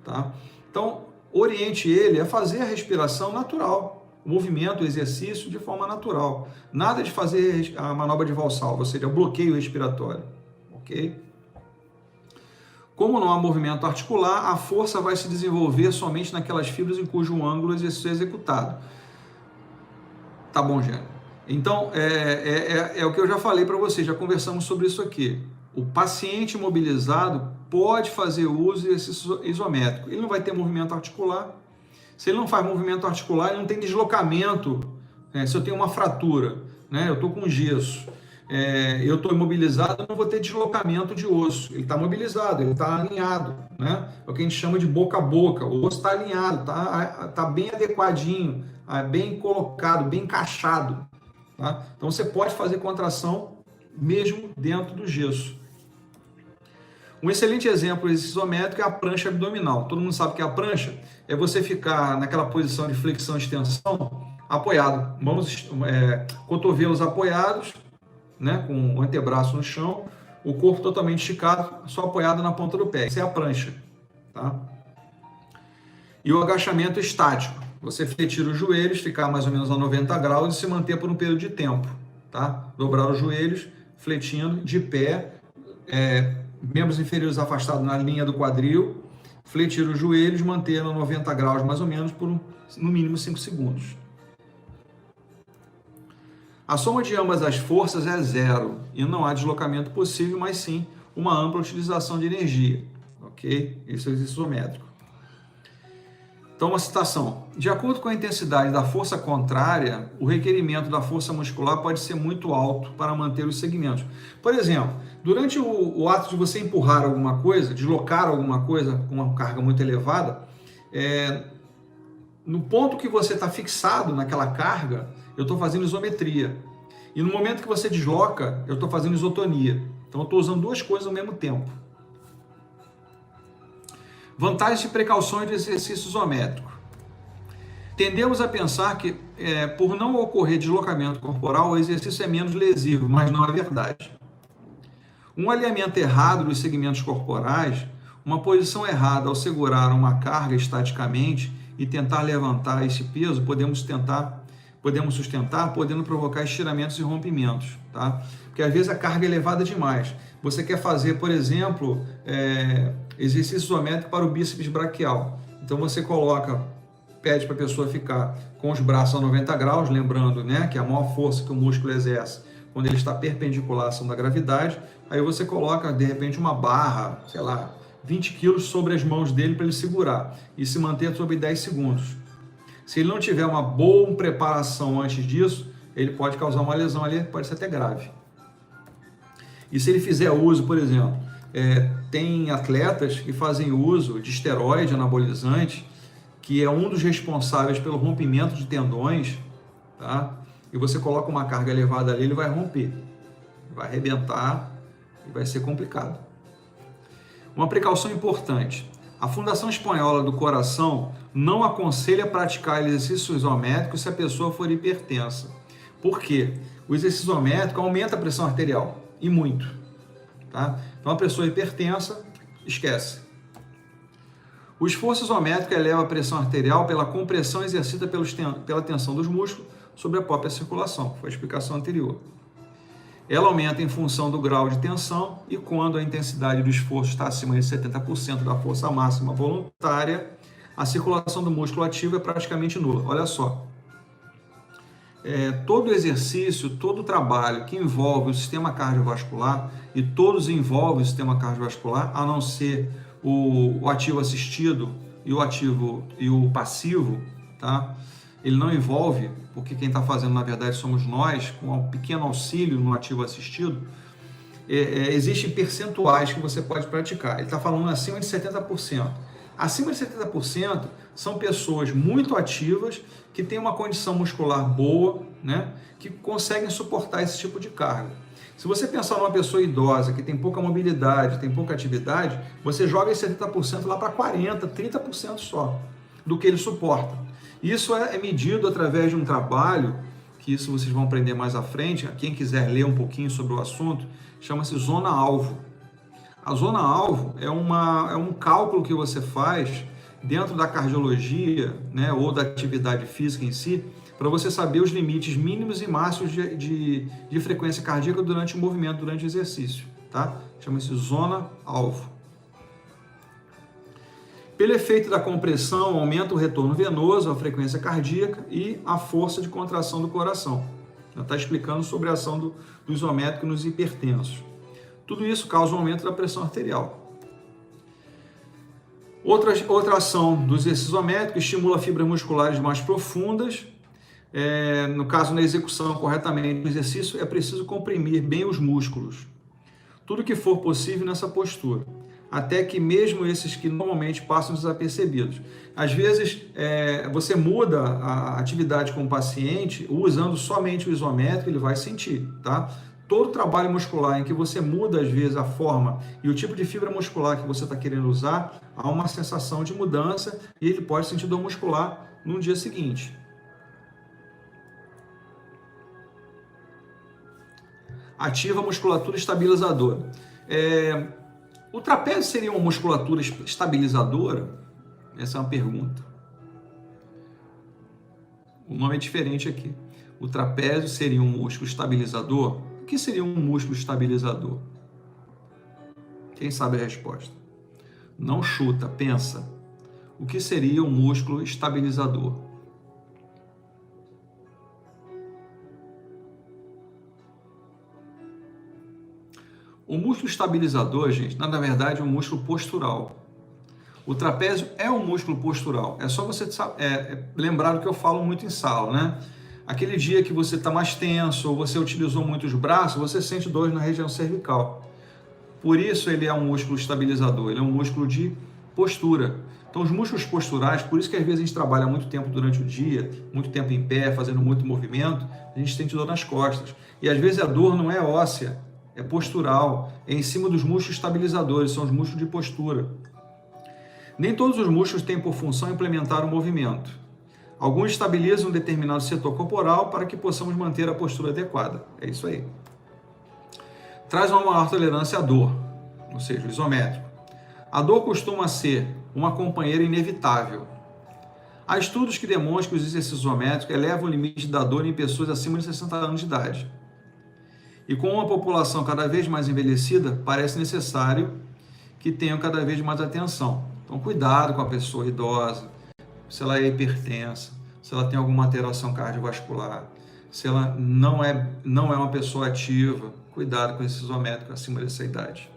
tá? Então, oriente ele a fazer a respiração natural, o movimento, o exercício de forma natural. Nada de fazer a manobra de valsalva, ou seja, o bloqueio respiratório, ok? Como não há movimento articular, a força vai se desenvolver somente naquelas fibras em cujo ângulo o exercício é executado. Tá bom, Gênero? Então, é o que eu já falei para vocês, já conversamos sobre isso aqui. O paciente imobilizado pode fazer uso de exercício isométrico. Ele não vai ter movimento articular. Se ele não faz movimento articular, ele não tem deslocamento. Se eu tenho uma fratura, né? Eu estou com gesso, eu estou imobilizado, eu não vou ter deslocamento de osso. Ele está mobilizado, ele está alinhado, né? É o que a gente chama de boca a boca. O osso está alinhado, tá bem adequadinho, bem colocado, bem encaixado. Tá? Então você pode fazer contração mesmo dentro do gesso. Um excelente exemplo de exercício isométrico é a prancha abdominal. Todo mundo sabe que a prancha é você ficar naquela posição de flexão e extensão apoiado. Cotovelos apoiados, né, com o antebraço no chão, o corpo totalmente esticado, só apoiado na ponta do pé. Isso é a prancha. Tá? E o agachamento estático. Você fletir os joelhos, ficar mais ou menos a 90 graus e se manter por um período de tempo. Tá? Dobrar os joelhos, fletindo, de pé, membros inferiores afastados na linha do quadril, fletir os joelhos, manter a 90 graus mais ou menos por no mínimo 5 segundos. A soma de ambas as forças é zero e não há deslocamento possível, mas sim uma ampla utilização de energia. Ok? Esse é o exercício isométrico. Então, uma citação. De acordo com a intensidade da força contrária, o requerimento da força muscular pode ser muito alto para manter os segmentos. Por exemplo, durante o ato de você empurrar alguma coisa, deslocar alguma coisa com uma carga muito elevada, no ponto que você está fixado naquela carga, eu estou fazendo isometria. E no momento que você desloca, eu estou fazendo isotonia. Então, eu estou usando duas coisas ao mesmo tempo. Vantagens e precauções do exercício isométrico. Tendemos a pensar que, por não ocorrer deslocamento corporal, o exercício é menos lesivo, mas não é verdade. Um alinhamento errado dos segmentos corporais, uma posição errada ao segurar uma carga estaticamente e tentar levantar esse peso, podemos sustentar, podendo provocar estiramentos e rompimentos, tá? Porque às vezes a carga é elevada demais. Você quer fazer, por exemplo, exercício isométrico para o bíceps braquial. Então você pede para a pessoa ficar com os braços a 90 graus, lembrando, né, que a maior força que o músculo exerce quando ele está perpendicular à ação da gravidade. Aí você coloca, de repente, uma barra, sei lá, 20 quilos sobre as mãos dele para ele segurar e se manter sobre 10 segundos. Se ele não tiver uma boa preparação antes disso, ele pode causar uma lesão ali, pode ser até grave. E se ele fizer uso, por exemplo, tem atletas que fazem uso de esteroide anabolizante, que é um dos responsáveis pelo rompimento de tendões, tá? E você coloca uma carga elevada ali, ele vai romper, vai arrebentar e vai ser complicado. Uma precaução importante. A Fundação Espanhola do Coração não aconselha praticar exercício isométrico se a pessoa for hipertensa. Por quê? O exercício isométrico aumenta a pressão arterial, e muito. Tá? Então, a pessoa hipertensa, esquece. O esforço isométrico eleva a pressão arterial pela compressão exercida pela tensão dos músculos sobre a própria circulação, foi a explicação anterior. Ela aumenta em função do grau de tensão e quando a intensidade do esforço está acima de 70% da força máxima voluntária, a circulação do músculo ativo é praticamente nula. Olha só, todo exercício, todo trabalho que envolve o sistema cardiovascular, e todos envolvem o sistema cardiovascular, a não ser o ativo assistido e o ativo e o passivo, tá? ele não envolve, porque quem está fazendo na verdade somos nós, com um pequeno auxílio no ativo assistido, existem percentuais que você pode praticar. Ele está falando acima de 70%. Acima de 70% são pessoas muito ativas, que têm uma condição muscular boa, né? Que conseguem suportar esse tipo de carga. Se você pensar numa pessoa idosa, que tem pouca mobilidade, tem pouca atividade, você joga esse 70% lá para 40%, 30% só do que ele suporta. Isso é medido através de um trabalho, que isso vocês vão aprender mais à frente, quem quiser ler um pouquinho sobre o assunto, chama-se zona-alvo. A zona-alvo é um cálculo que você faz dentro da cardiologia, né, ou da atividade física em si, para você saber os limites mínimos e máximos de frequência cardíaca durante o movimento, durante o exercício. Tá? Chama-se zona-alvo. Pelo efeito da compressão, aumenta o retorno venoso, a frequência cardíaca e a força de contração do coração. Está explicando sobre a ação do isométrico nos hipertensos. Tudo isso causa um aumento da pressão arterial. Outra ação do exercício isométrico estimula fibras musculares mais profundas. No caso, na execução corretamente do exercício, é preciso comprimir bem os músculos. Tudo que for possível nessa postura. Até que mesmo esses que normalmente passam desapercebidos. Às vezes, você muda a atividade com o paciente, usando somente o isométrico, ele vai sentir, tá? Todo trabalho muscular em que você muda, às vezes, a forma e o tipo de fibra muscular que você está querendo usar, há uma sensação de mudança e ele pode sentir dor muscular no dia seguinte. Ativa a musculatura estabilizadora. O trapézio seria uma musculatura estabilizadora? Essa é uma pergunta. O nome é diferente aqui. O trapézio seria um músculo estabilizador? O que seria um músculo estabilizador? Quem sabe a resposta? Não chuta, pensa. O que seria um músculo estabilizador? O músculo estabilizador, gente, na verdade é um músculo postural. O trapézio é um músculo postural. É só você lembrar do que eu falo muito em sala, né? Aquele dia que você está mais tenso ou você utilizou muito os braços, você sente dor na região cervical. Por isso ele é um músculo estabilizador, ele é um músculo de postura. Então os músculos posturais, por isso que às vezes a gente trabalha muito tempo durante o dia, muito tempo em pé, fazendo muito movimento, a gente sente dor nas costas. E às vezes a dor não é óssea, é postural, é em cima dos músculos estabilizadores, são os músculos de postura. Nem todos os músculos têm por função implementar o movimento. Alguns estabilizam um determinado setor corporal para que possamos manter a postura adequada. É isso aí. Traz uma maior tolerância à dor, ou seja, o isométrico. A dor costuma ser uma companheira inevitável. Há estudos que demonstram que os exercícios isométricos elevam o limite da dor em pessoas acima de 60 anos de idade. E com uma população cada vez mais envelhecida, parece necessário que tenham cada vez mais atenção. Então, cuidado com a pessoa idosa, se ela é hipertensa, se ela tem alguma alteração cardiovascular, se ela não é uma pessoa ativa, cuidado com esse isométrico acima dessa idade.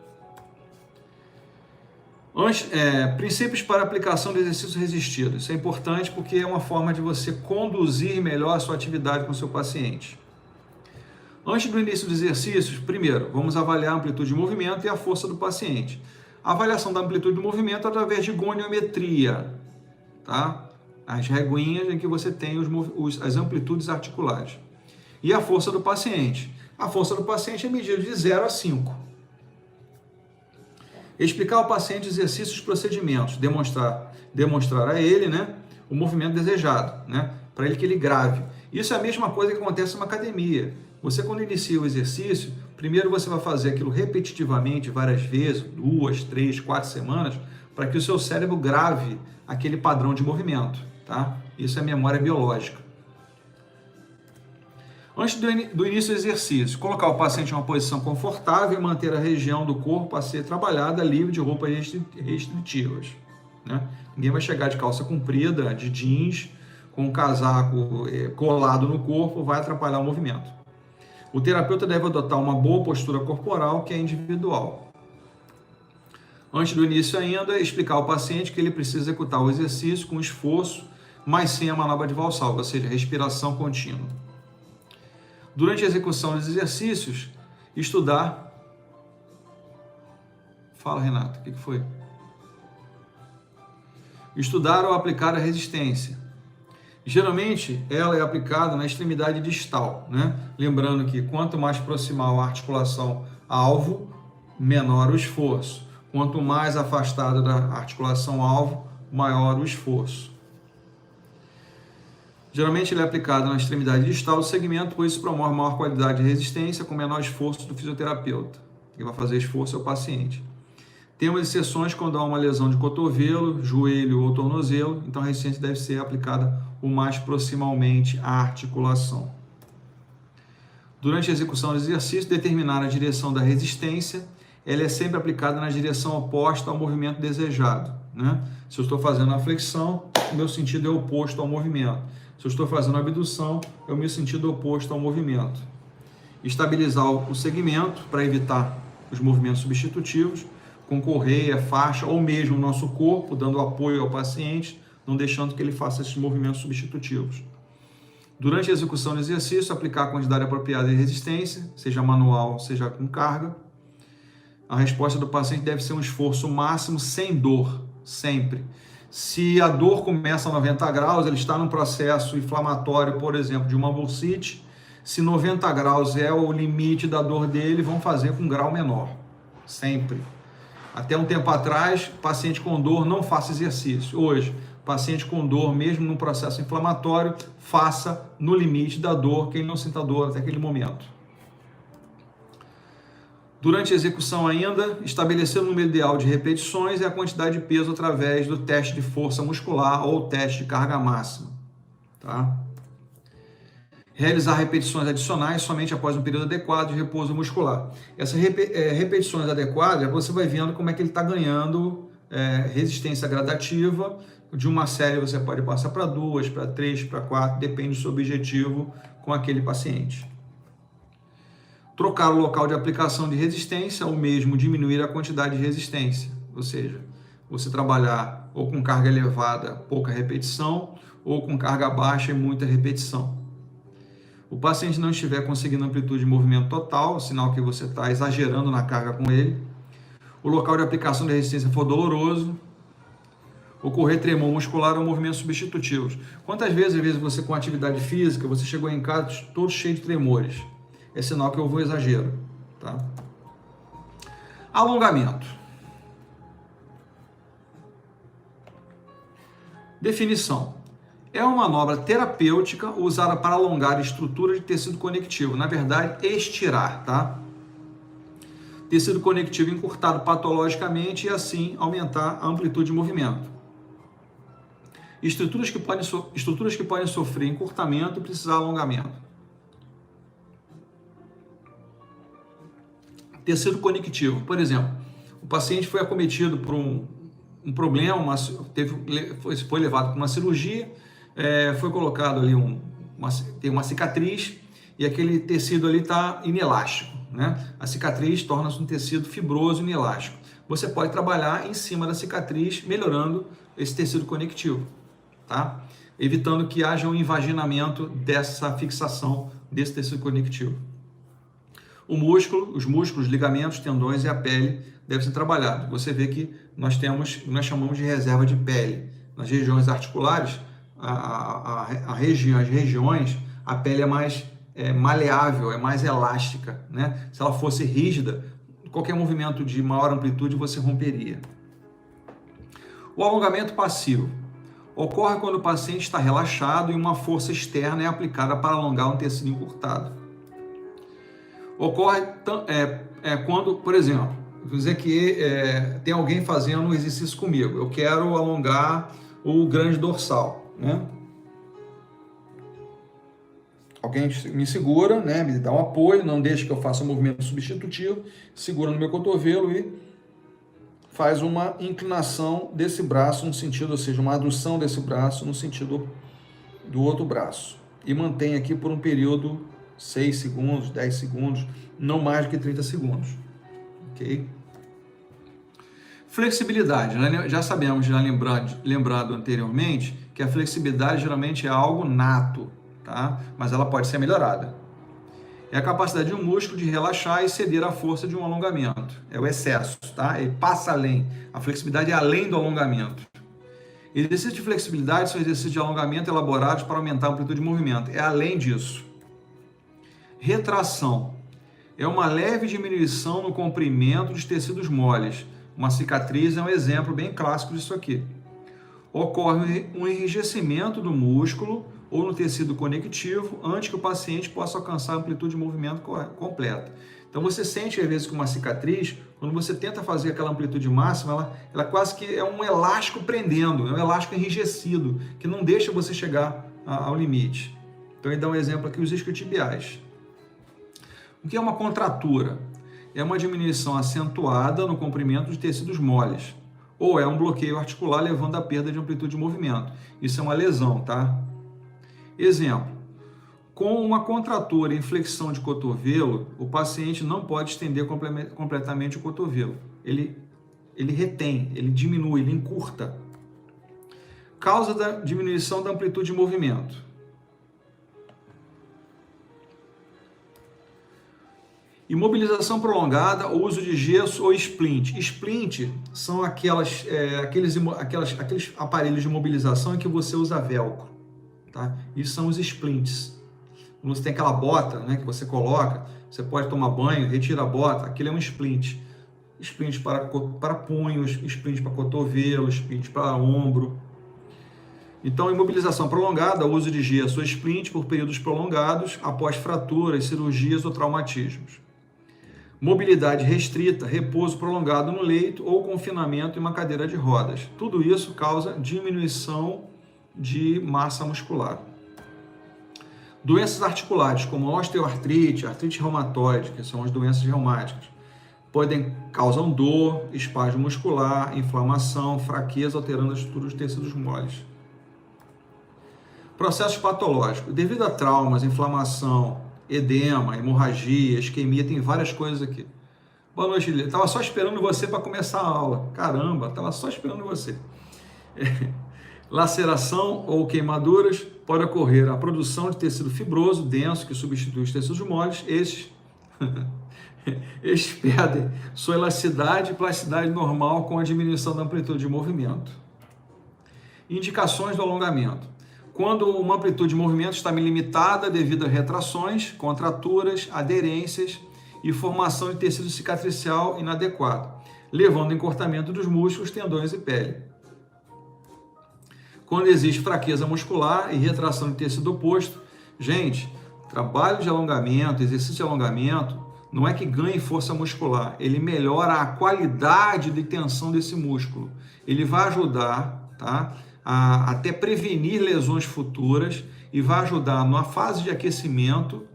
Princípios para aplicação de exercícios resistidos. Isso é importante porque é uma forma de você conduzir melhor a sua atividade com o seu paciente. Antes do início dos exercícios, primeiro, vamos avaliar a amplitude de movimento e a força do paciente. A avaliação da amplitude do movimento através de goniometria, tá? As reguinhas em que você tem as amplitudes articulares. E a força do paciente. A força do paciente é medida de 0 a 5. Explicar ao paciente exercícios e procedimentos. Demonstrar a ele, né, o movimento desejado, né, para ele que ele grave. Isso é a mesma coisa que acontece numa academia. Você, quando inicia o exercício, primeiro você vai fazer aquilo repetitivamente, várias vezes, 2, 3, 4 semanas, para que o seu cérebro grave aquele padrão de movimento, tá? Isso é memória biológica. Antes do início do exercício, colocar o paciente em uma posição confortável e manter a região do corpo a ser trabalhada livre de roupas restritivas, né? Ninguém vai chegar de calça comprida, de jeans, com um casaco colado no corpo, vai atrapalhar o movimento. O terapeuta deve adotar uma boa postura corporal que é individual. Antes do início ainda, explicar ao paciente que ele precisa executar o exercício com esforço, mas sem a manobra de valsalva, ou seja, respiração contínua. Durante a execução dos exercícios, estudar... Fala, Renato, o que foi? Estudar ou aplicar a resistência. Geralmente, ela é aplicada na extremidade distal, né? Lembrando que quanto mais proximal a articulação alvo, menor o esforço. Quanto mais afastada da articulação alvo, maior o esforço. Geralmente, ele é aplicado na extremidade distal do segmento, pois isso promove maior qualidade de resistência com menor esforço do fisioterapeuta. Quem vai fazer esforço é o paciente. Temos exceções quando há uma lesão de cotovelo, joelho ou tornozelo, então a resistência deve ser aplicada o mais proximalmente à articulação. Durante a execução do exercício, determinar a direção da resistência, ela é sempre aplicada na direção oposta ao movimento desejado, né? Se eu estou fazendo a flexão, o meu sentido é oposto ao movimento. Se eu estou fazendo a abdução, é o meu sentido oposto ao movimento. Estabilizar o segmento para evitar os movimentos substitutivos, com correia, faixa ou mesmo o nosso corpo, dando apoio ao paciente, não deixando que ele faça esses movimentos substitutivos. Durante a execução do exercício, aplicar a quantidade apropriada de resistência, seja manual, seja com carga. A resposta do paciente deve ser um esforço máximo sem dor, sempre. Se a dor começa a 90 graus, ele está num processo inflamatório, por exemplo, de uma bursite. Se 90 graus é o limite da dor dele, vão fazer com grau menor, sempre. Até um tempo atrás, paciente com dor não faça exercício. Hoje, paciente com dor, mesmo num processo inflamatório, faça no limite da dor, quem não sinta dor até aquele momento. Durante a execução ainda, estabelecer o número ideal de repetições e a quantidade de peso através do teste de força muscular ou teste de carga máxima. Tá? Realizar repetições adicionais somente após um período adequado de repouso muscular. Essas repetições adequadas, você vai vendo como é que ele está ganhando resistência gradativa. De uma série você pode passar para 2, para 3, para 4, depende do seu objetivo com aquele paciente. Trocar o local de aplicação de resistência ou mesmo diminuir a quantidade de resistência. Ou seja, você trabalhar ou com carga elevada, pouca repetição, ou com carga baixa e muita repetição. O paciente não estiver conseguindo amplitude de movimento total, sinal que você está exagerando na carga com ele. O local de aplicação de resistência for doloroso. Ocorrer tremor muscular ou movimentos substitutivos. Quantas vezes você com atividade física, você chegou em casa todo cheio de tremores? É sinal que houve um exagero. Tá? Alongamento. Definição. É uma manobra terapêutica usada para alongar a estrutura de tecido conectivo. Na verdade, estirar, tá? Tecido conectivo encurtado patologicamente e assim aumentar a amplitude de movimento. Estruturas que podem sofrer encurtamento e precisar de alongamento. Tecido conectivo. Por exemplo, o paciente foi acometido por um problema, foi levado para uma cirurgia, foi colocado ali tem uma cicatriz e aquele tecido ali está inelástico, né? A cicatriz torna-se um tecido fibroso e inelástico. Você pode trabalhar em cima da cicatriz, melhorando esse tecido conectivo, tá? Evitando que haja um invaginamento dessa fixação desse tecido conectivo. O músculo, os músculos, ligamentos, tendões e a pele devem ser trabalhados. Você vê que nós chamamos de reserva de pele. Nas regiões articulares, as regiões, a pele é mais maleável, é mais elástica, né? Se ela fosse rígida, qualquer movimento de maior amplitude você romperia. O alongamento passivo ocorre quando o paciente está relaxado e uma força externa é aplicada para alongar um tecido encurtado. Ocorre quando, por exemplo, vou dizer que tem alguém fazendo um exercício comigo. Eu quero alongar o grande dorsal, né? Alguém me segura, né? Me dá um apoio, não deixa que eu faça um movimento substitutivo, segura no meu cotovelo e faz uma inclinação desse braço no sentido, ou seja, uma adução desse braço no sentido do outro braço. E mantém aqui por um período 6 segundos, 10 segundos, não mais do que 30 segundos. Ok? Flexibilidade. Já sabemos, já lembrado anteriormente, que a flexibilidade geralmente é algo nato, tá? Mas ela pode ser melhorada. É a capacidade de um músculo de relaxar e ceder à força de um alongamento. É o excesso, tá? Ele passa além. A flexibilidade é além do alongamento. Exercícios de flexibilidade são exercícios de alongamento elaborados para aumentar a amplitude de movimento. É além disso. Retração é uma leve diminuição no comprimento dos tecidos moles. Uma cicatriz é um exemplo bem clássico disso aqui. Ocorre um enrijecimento do músculo ou no tecido conectivo antes que o paciente possa alcançar a amplitude de movimento completa. Então você sente às vezes que uma cicatriz, quando você tenta fazer aquela amplitude máxima, ela quase que é um elástico prendendo, é um elástico enrijecido, que não deixa você chegar ao limite. Então ele dá um exemplo aqui, os isquiotibiais. O que é uma contratura? É uma diminuição acentuada no comprimento de tecidos moles, ou é um bloqueio articular levando à perda de amplitude de movimento. Isso é uma lesão, tá? Exemplo, com uma contratura e inflexão de cotovelo, o paciente não pode estender completamente o cotovelo. Ele retém, ele diminui, ele encurta. Causa da diminuição da amplitude de movimento. Imobilização prolongada, ou uso de gesso ou splint. Splint são aqueles aparelhos de imobilização em que você usa velcro, tá? Isso são os splints. Quando você tem aquela bota, né, que você coloca, você pode tomar banho, retira a bota, aquilo é um splint. Splint para punhos, splint para cotovelo, splint para ombro. Então, imobilização prolongada, uso de gesso ou splint por períodos prolongados após fraturas, cirurgias ou traumatismos. Mobilidade restrita, repouso prolongado no leito ou confinamento em uma cadeira de rodas. Tudo isso causa diminuição de massa muscular. Doenças articulares, como osteoartrite, artrite reumatoide, que são as doenças reumáticas, causam dor, espasmo muscular, inflamação, fraqueza, alterando a estrutura dos tecidos moles. Processos patológicos. Devido a traumas, inflamação, edema, hemorragia, isquemia, tem várias coisas aqui. Boa noite, Lili. Estava só esperando você para começar a aula. Caramba, estava só esperando você. Laceração ou queimaduras, pode ocorrer a produção de tecido fibroso, denso, que substitui os tecidos moles. Esses perdem sua elasticidade e plasticidade normal com a diminuição da amplitude de movimento. Indicações do alongamento. Quando uma amplitude de movimento está limitada devido a retrações, contraturas, aderências e formação de tecido cicatricial inadequado, levando ao encurtamento dos músculos, tendões e pele. Quando existe fraqueza muscular e retração de tecido oposto, gente, trabalho de alongamento, exercício de alongamento, não é que ganhe força muscular, ele melhora a qualidade de tensão desse músculo. Ele vai ajudar, tá, a até prevenir lesões futuras e vai ajudar na fase de aquecimento,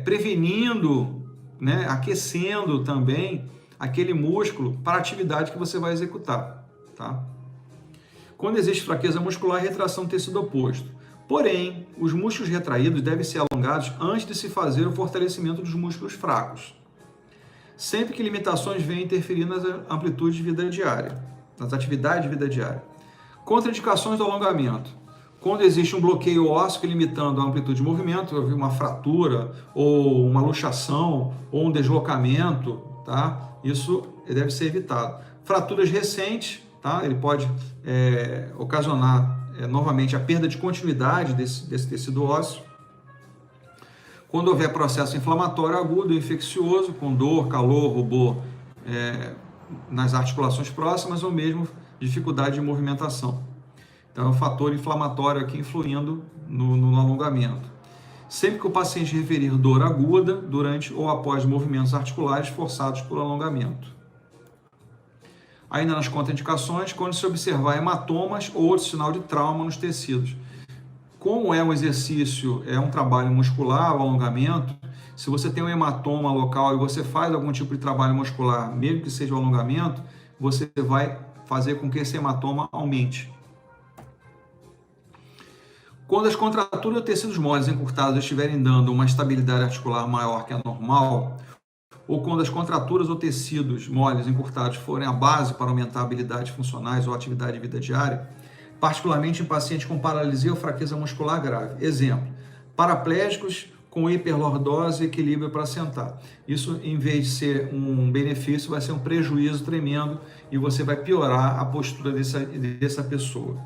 prevenindo, né, aquecendo também aquele músculo para a atividade que você vai executar, tá? Quando existe fraqueza muscular, retração do tecido oposto. Porém, os músculos retraídos devem ser alongados antes de se fazer o fortalecimento dos músculos fracos, sempre que limitações venham interferir nas amplitudes de vida diária, nas atividades de vida diária. Contraindicações do alongamento. Quando existe um bloqueio ósseo limitando a amplitude de movimento, uma fratura, ou uma luxação, ou um deslocamento, tá? Isso deve ser evitado. Fraturas recentes, tá? Ele pode ocasionar novamente a perda de continuidade desse tecido ósseo. Quando houver processo inflamatório agudo, infeccioso, com dor, calor, rubor nas articulações próximas, ou mesmo dificuldade de movimentação. Então, é um fator inflamatório aqui influindo no alongamento. Sempre que o paciente referir dor aguda durante ou após movimentos articulares forçados por alongamento. Ainda nas contraindicações, quando se observar hematomas ou outro sinal de trauma nos tecidos. Como é um exercício, é um trabalho muscular, o alongamento, se você tem um hematoma local e você faz algum tipo de trabalho muscular, mesmo que seja o alongamento, você vai fazer com que esse hematoma aumente. Quando as contraturas de tecidos moles encurtados estiverem dando uma estabilidade articular maior que a normal, ou quando as contraturas ou tecidos moles encurtados forem a base para aumentar habilidades funcionais ou atividade de vida diária, particularmente em pacientes com paralisia ou fraqueza muscular grave. Exemplo, paraplégicos com hiperlordose e equilíbrio para sentar. Isso, em vez de ser um benefício, vai ser um prejuízo tremendo e você vai piorar a postura dessa pessoa.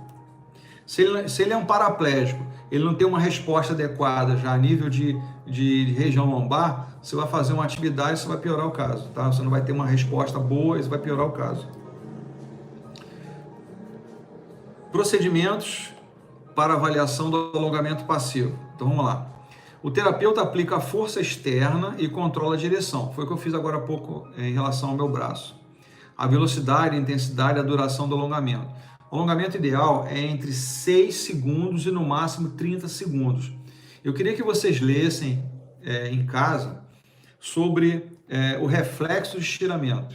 Se ele é um paraplégico, ele não tem uma resposta adequada já a nível de região lombar, você vai fazer uma atividade, você vai piorar o caso, tá? Você não vai ter uma resposta boa, isso vai piorar o caso. Procedimentos para avaliação do alongamento passivo. Então vamos lá. O terapeuta aplica a força externa e controla a direção. Foi o que eu fiz agora há pouco em relação ao meu braço. A velocidade, a intensidade, a duração do alongamento. O alongamento ideal é entre 6 segundos e no máximo 30 segundos. Eu queria que vocês lessem em casa sobre o reflexo de estiramento.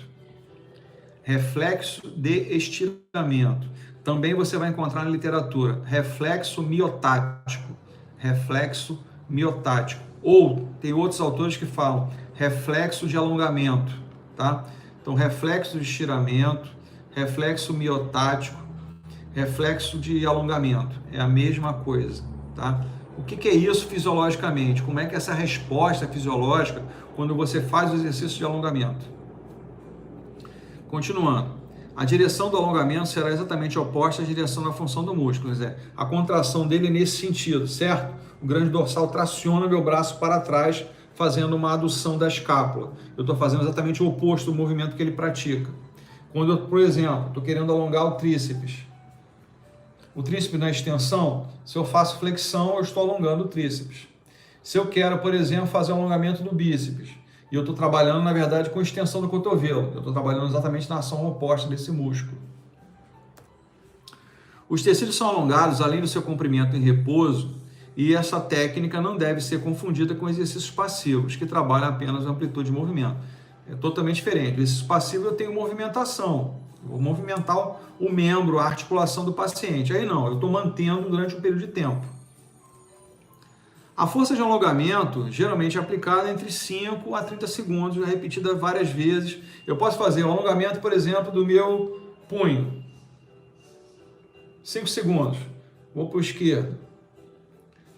Reflexo de estiramento. Também você vai encontrar na literatura reflexo miotático. Reflexo miotático. Ou tem outros autores que falam reflexo de alongamento, tá? Então, reflexo de estiramento, reflexo miotático, reflexo de alongamento. É a mesma coisa, tá? O que é isso fisiologicamente? Como é que é essa resposta fisiológica quando você faz o exercício de alongamento? Continuando. A direção do alongamento será exatamente oposta à direção da função do músculo. Quer dizer, a contração dele é nesse sentido, certo? O grande dorsal traciona meu braço para trás, fazendo uma adução da escápula. Eu estou fazendo exatamente o oposto do movimento que ele pratica. Quando eu, por exemplo, estou querendo alongar o tríceps na extensão, se eu faço flexão, eu estou alongando o tríceps. Se eu quero, por exemplo, fazer o alongamento do bíceps, e eu estou trabalhando, na verdade, com extensão do cotovelo. Eu estou trabalhando exatamente na ação oposta desse músculo. Os tecidos são alongados além do seu comprimento em repouso, e essa técnica não deve ser confundida com exercícios passivos, que trabalham apenas a amplitude de movimento. É totalmente diferente. O exercício passivo eu tenho movimentação. Eu vou movimentar o membro, a articulação do paciente. Aí não, eu estou mantendo durante um período de tempo. A força de alongamento geralmente é aplicada entre 5 a 30 segundos, repetida várias vezes. Eu posso fazer o alongamento, por exemplo, do meu punho. 5 segundos, vou para o esquerdo.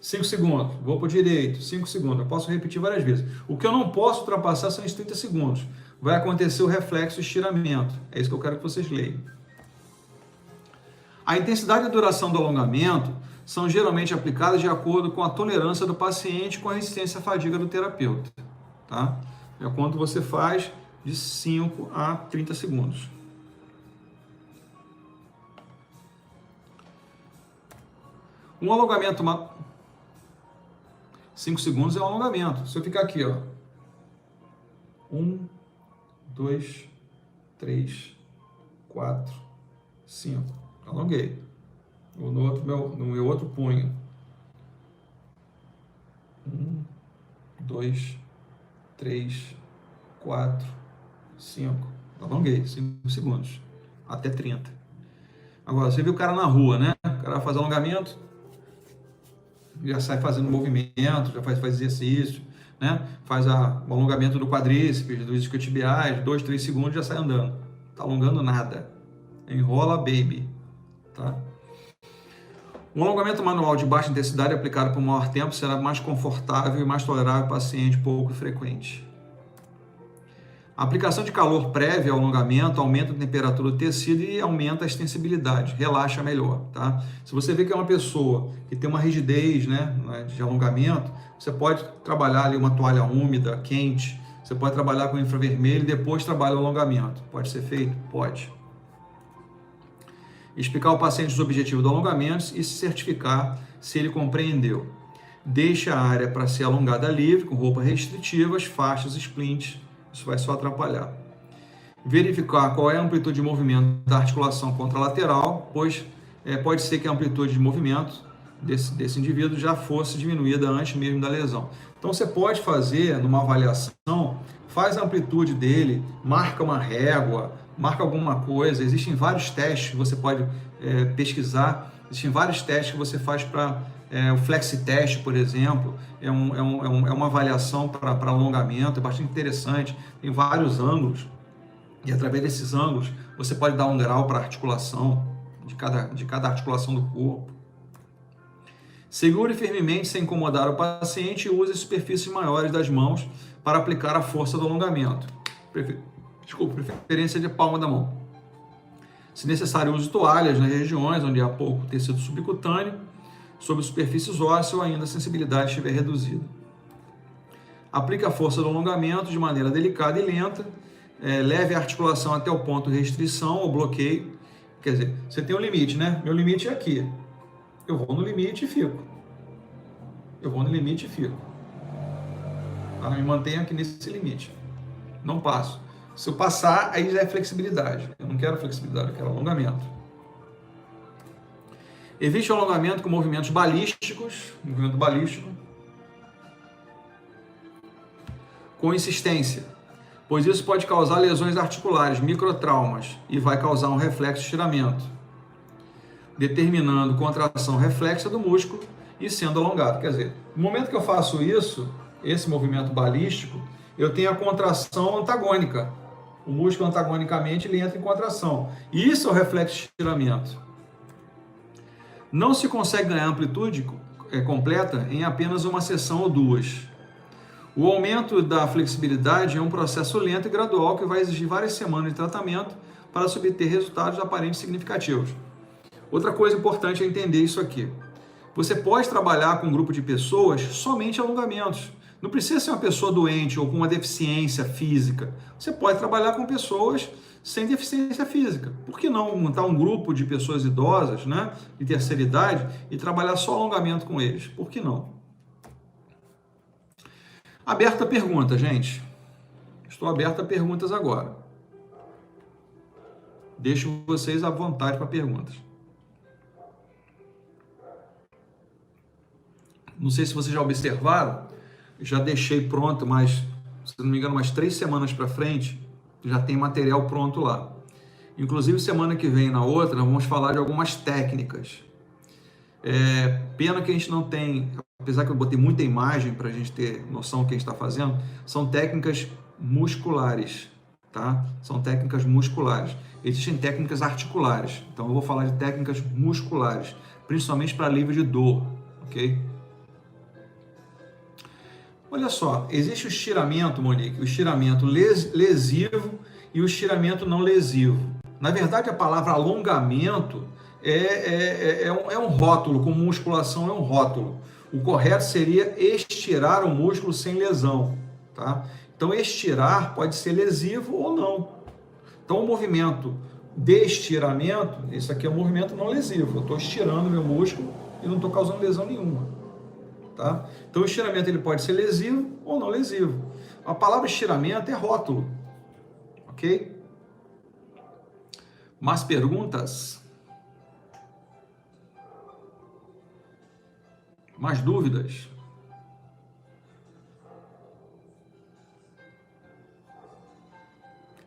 5 segundos, vou para o direito. 5 segundos, eu posso repetir várias vezes. O que eu não posso ultrapassar são os 30 segundos. Vai acontecer o reflexo estiramento. É isso que eu quero que vocês leiam. A intensidade e a duração do alongamento são geralmente aplicadas de acordo com a tolerância do paciente com a resistência à fadiga do terapeuta. Tá? É quanto você faz de 5 a 30 segundos. Um alongamento... 5 segundos é um alongamento. Se eu ficar aqui, ó. 1, 2, 3, 4, 5. Alonguei. Ou no meu outro punho. 1, 2, 3, 4, 5. Alonguei, 5 segundos. Até 30. Agora, você viu o cara na rua, né? O cara faz alongamento, já sai fazendo movimento, já faz exercício, né? Faz o alongamento do quadríceps, dos isquiotibiais, 2, 3 segundos, já sai andando. Tá alongando nada. Enrola, baby. Tá? Um alongamento manual de baixa intensidade aplicado por maior tempo será mais confortável e mais tolerável para paciente pouco frequente. A aplicação de calor prévio ao alongamento aumenta a temperatura do tecido e aumenta a extensibilidade, relaxa melhor. Tá? Se você vê que é uma pessoa que tem uma rigidez, né, de alongamento, você pode trabalhar ali uma toalha úmida, quente, você pode trabalhar com infravermelho e depois trabalhar o alongamento. Pode ser feito? Pode. Explicar ao paciente os objetivos do alongamento e se certificar se ele compreendeu. Deixe a área para ser alongada livre, com roupas restritivas, faixas, splints. Isso vai só atrapalhar. Verificar qual é a amplitude de movimento da articulação contralateral, pois pode ser que a amplitude de movimento desse indivíduo já fosse diminuída antes mesmo da lesão. Então você pode fazer, numa avaliação, faz a amplitude dele, marca uma régua, marca alguma coisa. Existem vários testes que você pode pesquisar, existem vários testes que você faz para o flexi-teste, por exemplo, é uma avaliação para alongamento, é bastante interessante, tem vários ângulos, e através desses ângulos você pode dar um grau para a articulação de cada articulação do corpo. Segure firmemente sem incomodar o paciente e use superfícies maiores das mãos para aplicar a força do alongamento. Preferência de palma da mão. Se necessário, use toalhas nas regiões onde há pouco tecido subcutâneo, sobre superfícies ósseas ou ainda a sensibilidade estiver reduzida. Aplique a força do alongamento de maneira delicada e lenta. Leve a articulação até o ponto de restrição ou bloqueio. Quer dizer, você tem um limite, né? Meu limite é aqui. Eu vou no limite e fico. Eu vou no limite e fico. Tá? Me mantenho aqui nesse limite. Não passo. Se eu passar, aí já é flexibilidade. Eu não quero flexibilidade, eu quero alongamento. Evite o alongamento com movimentos balísticos. Movimento balístico. Com insistência, pois isso pode causar lesões articulares, microtraumas, e vai causar um reflexo estiramento, determinando contração reflexa do músculo e sendo alongado. Quer dizer, no momento que eu faço isso, esse movimento balístico, eu tenho a contração antagônica. O músculo antagonicamente ele entra em contração. Isso é o reflexo estiramento. Não se consegue ganhar amplitude completa em apenas uma sessão ou duas. O aumento da flexibilidade é um processo lento e gradual que vai exigir várias semanas de tratamento para se obter resultados aparentes significativos. Outra coisa importante é entender isso aqui. Você pode trabalhar com um grupo de pessoas somente alongamentos. Não precisa ser uma pessoa doente ou com uma deficiência física. Você pode trabalhar com pessoas sem deficiência física. Por que não montar um grupo de pessoas idosas, né, de terceira idade, e trabalhar só alongamento com eles? Por que não? Aberta a pergunta, gente. Estou aberto a perguntas agora. Deixo vocês à vontade para perguntas. Não sei se vocês já observaram, já deixei pronto, mas, se não me engano, umas 3 semanas para frente, já tem material pronto lá. Inclusive, semana que vem, na outra, vamos falar de algumas técnicas. Pena que a gente não tem, apesar que eu botei muita imagem para a gente ter noção do que a gente está fazendo, são técnicas musculares, tá? São técnicas musculares. Existem técnicas articulares, então eu vou falar de técnicas musculares, principalmente para alívio de dor, ok? Olha só, existe o estiramento, Monique, o estiramento lesivo e o estiramento não lesivo. Na verdade, a palavra alongamento é um rótulo, como musculação é um rótulo. O correto seria estirar o músculo sem lesão, tá? Então, estirar pode ser lesivo ou não. Então, o movimento de estiramento, isso aqui é um movimento não lesivo. Eu estou estirando meu músculo e não estou causando lesão nenhuma. Tá? Então, o estiramento ele pode ser lesivo ou não lesivo. A palavra estiramento é rótulo. Ok? Mais perguntas? Mais dúvidas?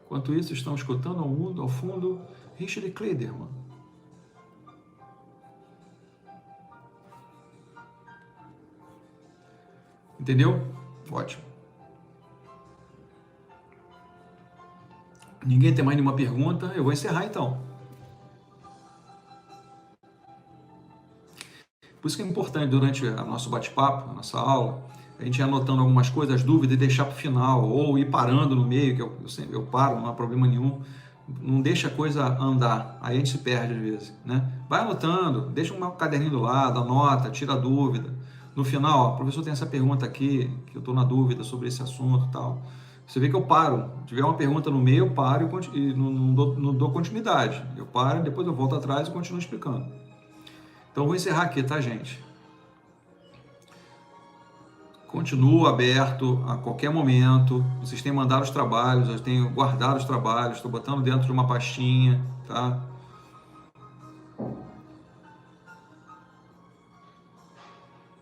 Enquanto isso, estão escutando ao fundo Richard Kleiderman. Entendeu? Ótimo. Ninguém tem mais nenhuma pergunta? Eu vou encerrar então. Por isso que é importante, durante o nosso bate-papo, a nossa aula, a gente ir anotando algumas coisas, dúvidas, e deixar para o final, ou ir parando no meio, que eu paro, não há problema nenhum. Não deixa a coisa andar, aí a gente se perde às vezes, né? Vai anotando, deixa um caderninho do lado, anota, tira a dúvida. No final, ó, professor, tem essa pergunta aqui, que eu estou na dúvida sobre esse assunto e tal. Você vê que eu paro. Se tiver uma pergunta no meio, eu paro e não dou continuidade. Eu paro, depois eu volto atrás e continuo explicando. Então, eu vou encerrar aqui, tá, gente? Continuo aberto a qualquer momento. Vocês têm mandado os trabalhos, eu tenho guardado os trabalhos, estou botando dentro de uma pastinha, tá?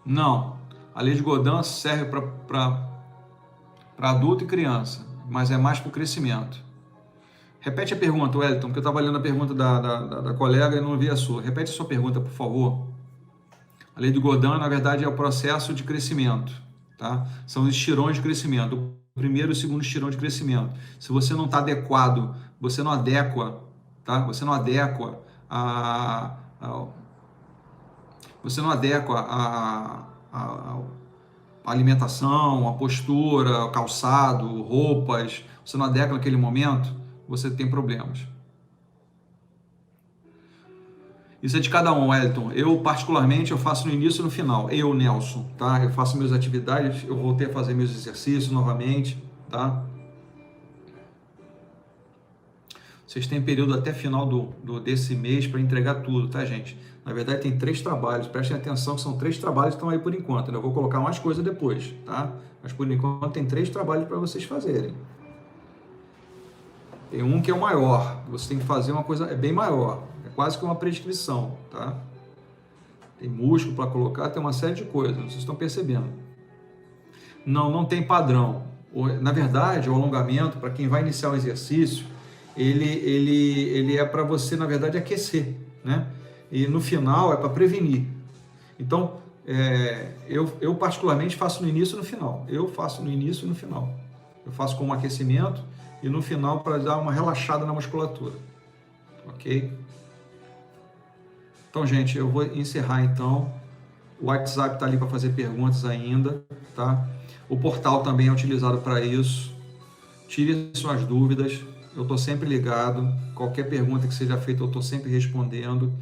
Não, a lei de Godin serve para adulto e criança, mas é mais para o crescimento. Repete a pergunta, Wellington, porque eu estava lendo a pergunta da colega e não vi a sua. Repete a sua pergunta, por favor. A lei de Godin, na verdade, é o processo de crescimento, tá? São os estirões de crescimento, o primeiro e o segundo estirão de crescimento. Se você não está adequado, você não adequa, tá? Você não adequa você não adequa a alimentação, a postura, calçado, roupas, você não adequa naquele momento, você tem problemas. Isso é de cada um, Wellington. Eu, particularmente, eu faço no início e no final. Eu, Nelson, tá? Eu faço minhas atividades, eu voltei a fazer meus exercícios novamente, tá? Vocês têm período até final desse mês para entregar tudo, tá, gente? Na verdade, tem 3 trabalhos. Prestem atenção que são 3 trabalhos que estão aí por enquanto. Eu vou colocar mais coisa depois, tá? Mas por enquanto tem 3 trabalhos para vocês fazerem. Tem um que é o maior. Você tem que fazer uma coisa bem maior. É quase que uma prescrição, tá? Tem músculo para colocar, tem uma série de coisas. Vocês estão percebendo? Não tem padrão. Na verdade, o alongamento, para quem vai iniciar o exercício, ele é para você, na verdade, aquecer, né? E no final é para prevenir. Então, eu particularmente faço no início e no final. Eu faço no início e no final. Eu faço como aquecimento e no final para dar uma relaxada na musculatura. Ok? Então, gente, eu vou encerrar então. O WhatsApp está ali para fazer perguntas ainda, tá? O portal também é utilizado para isso. Tire suas dúvidas. Eu estou sempre ligado. Qualquer pergunta que seja feita, eu estou sempre respondendo.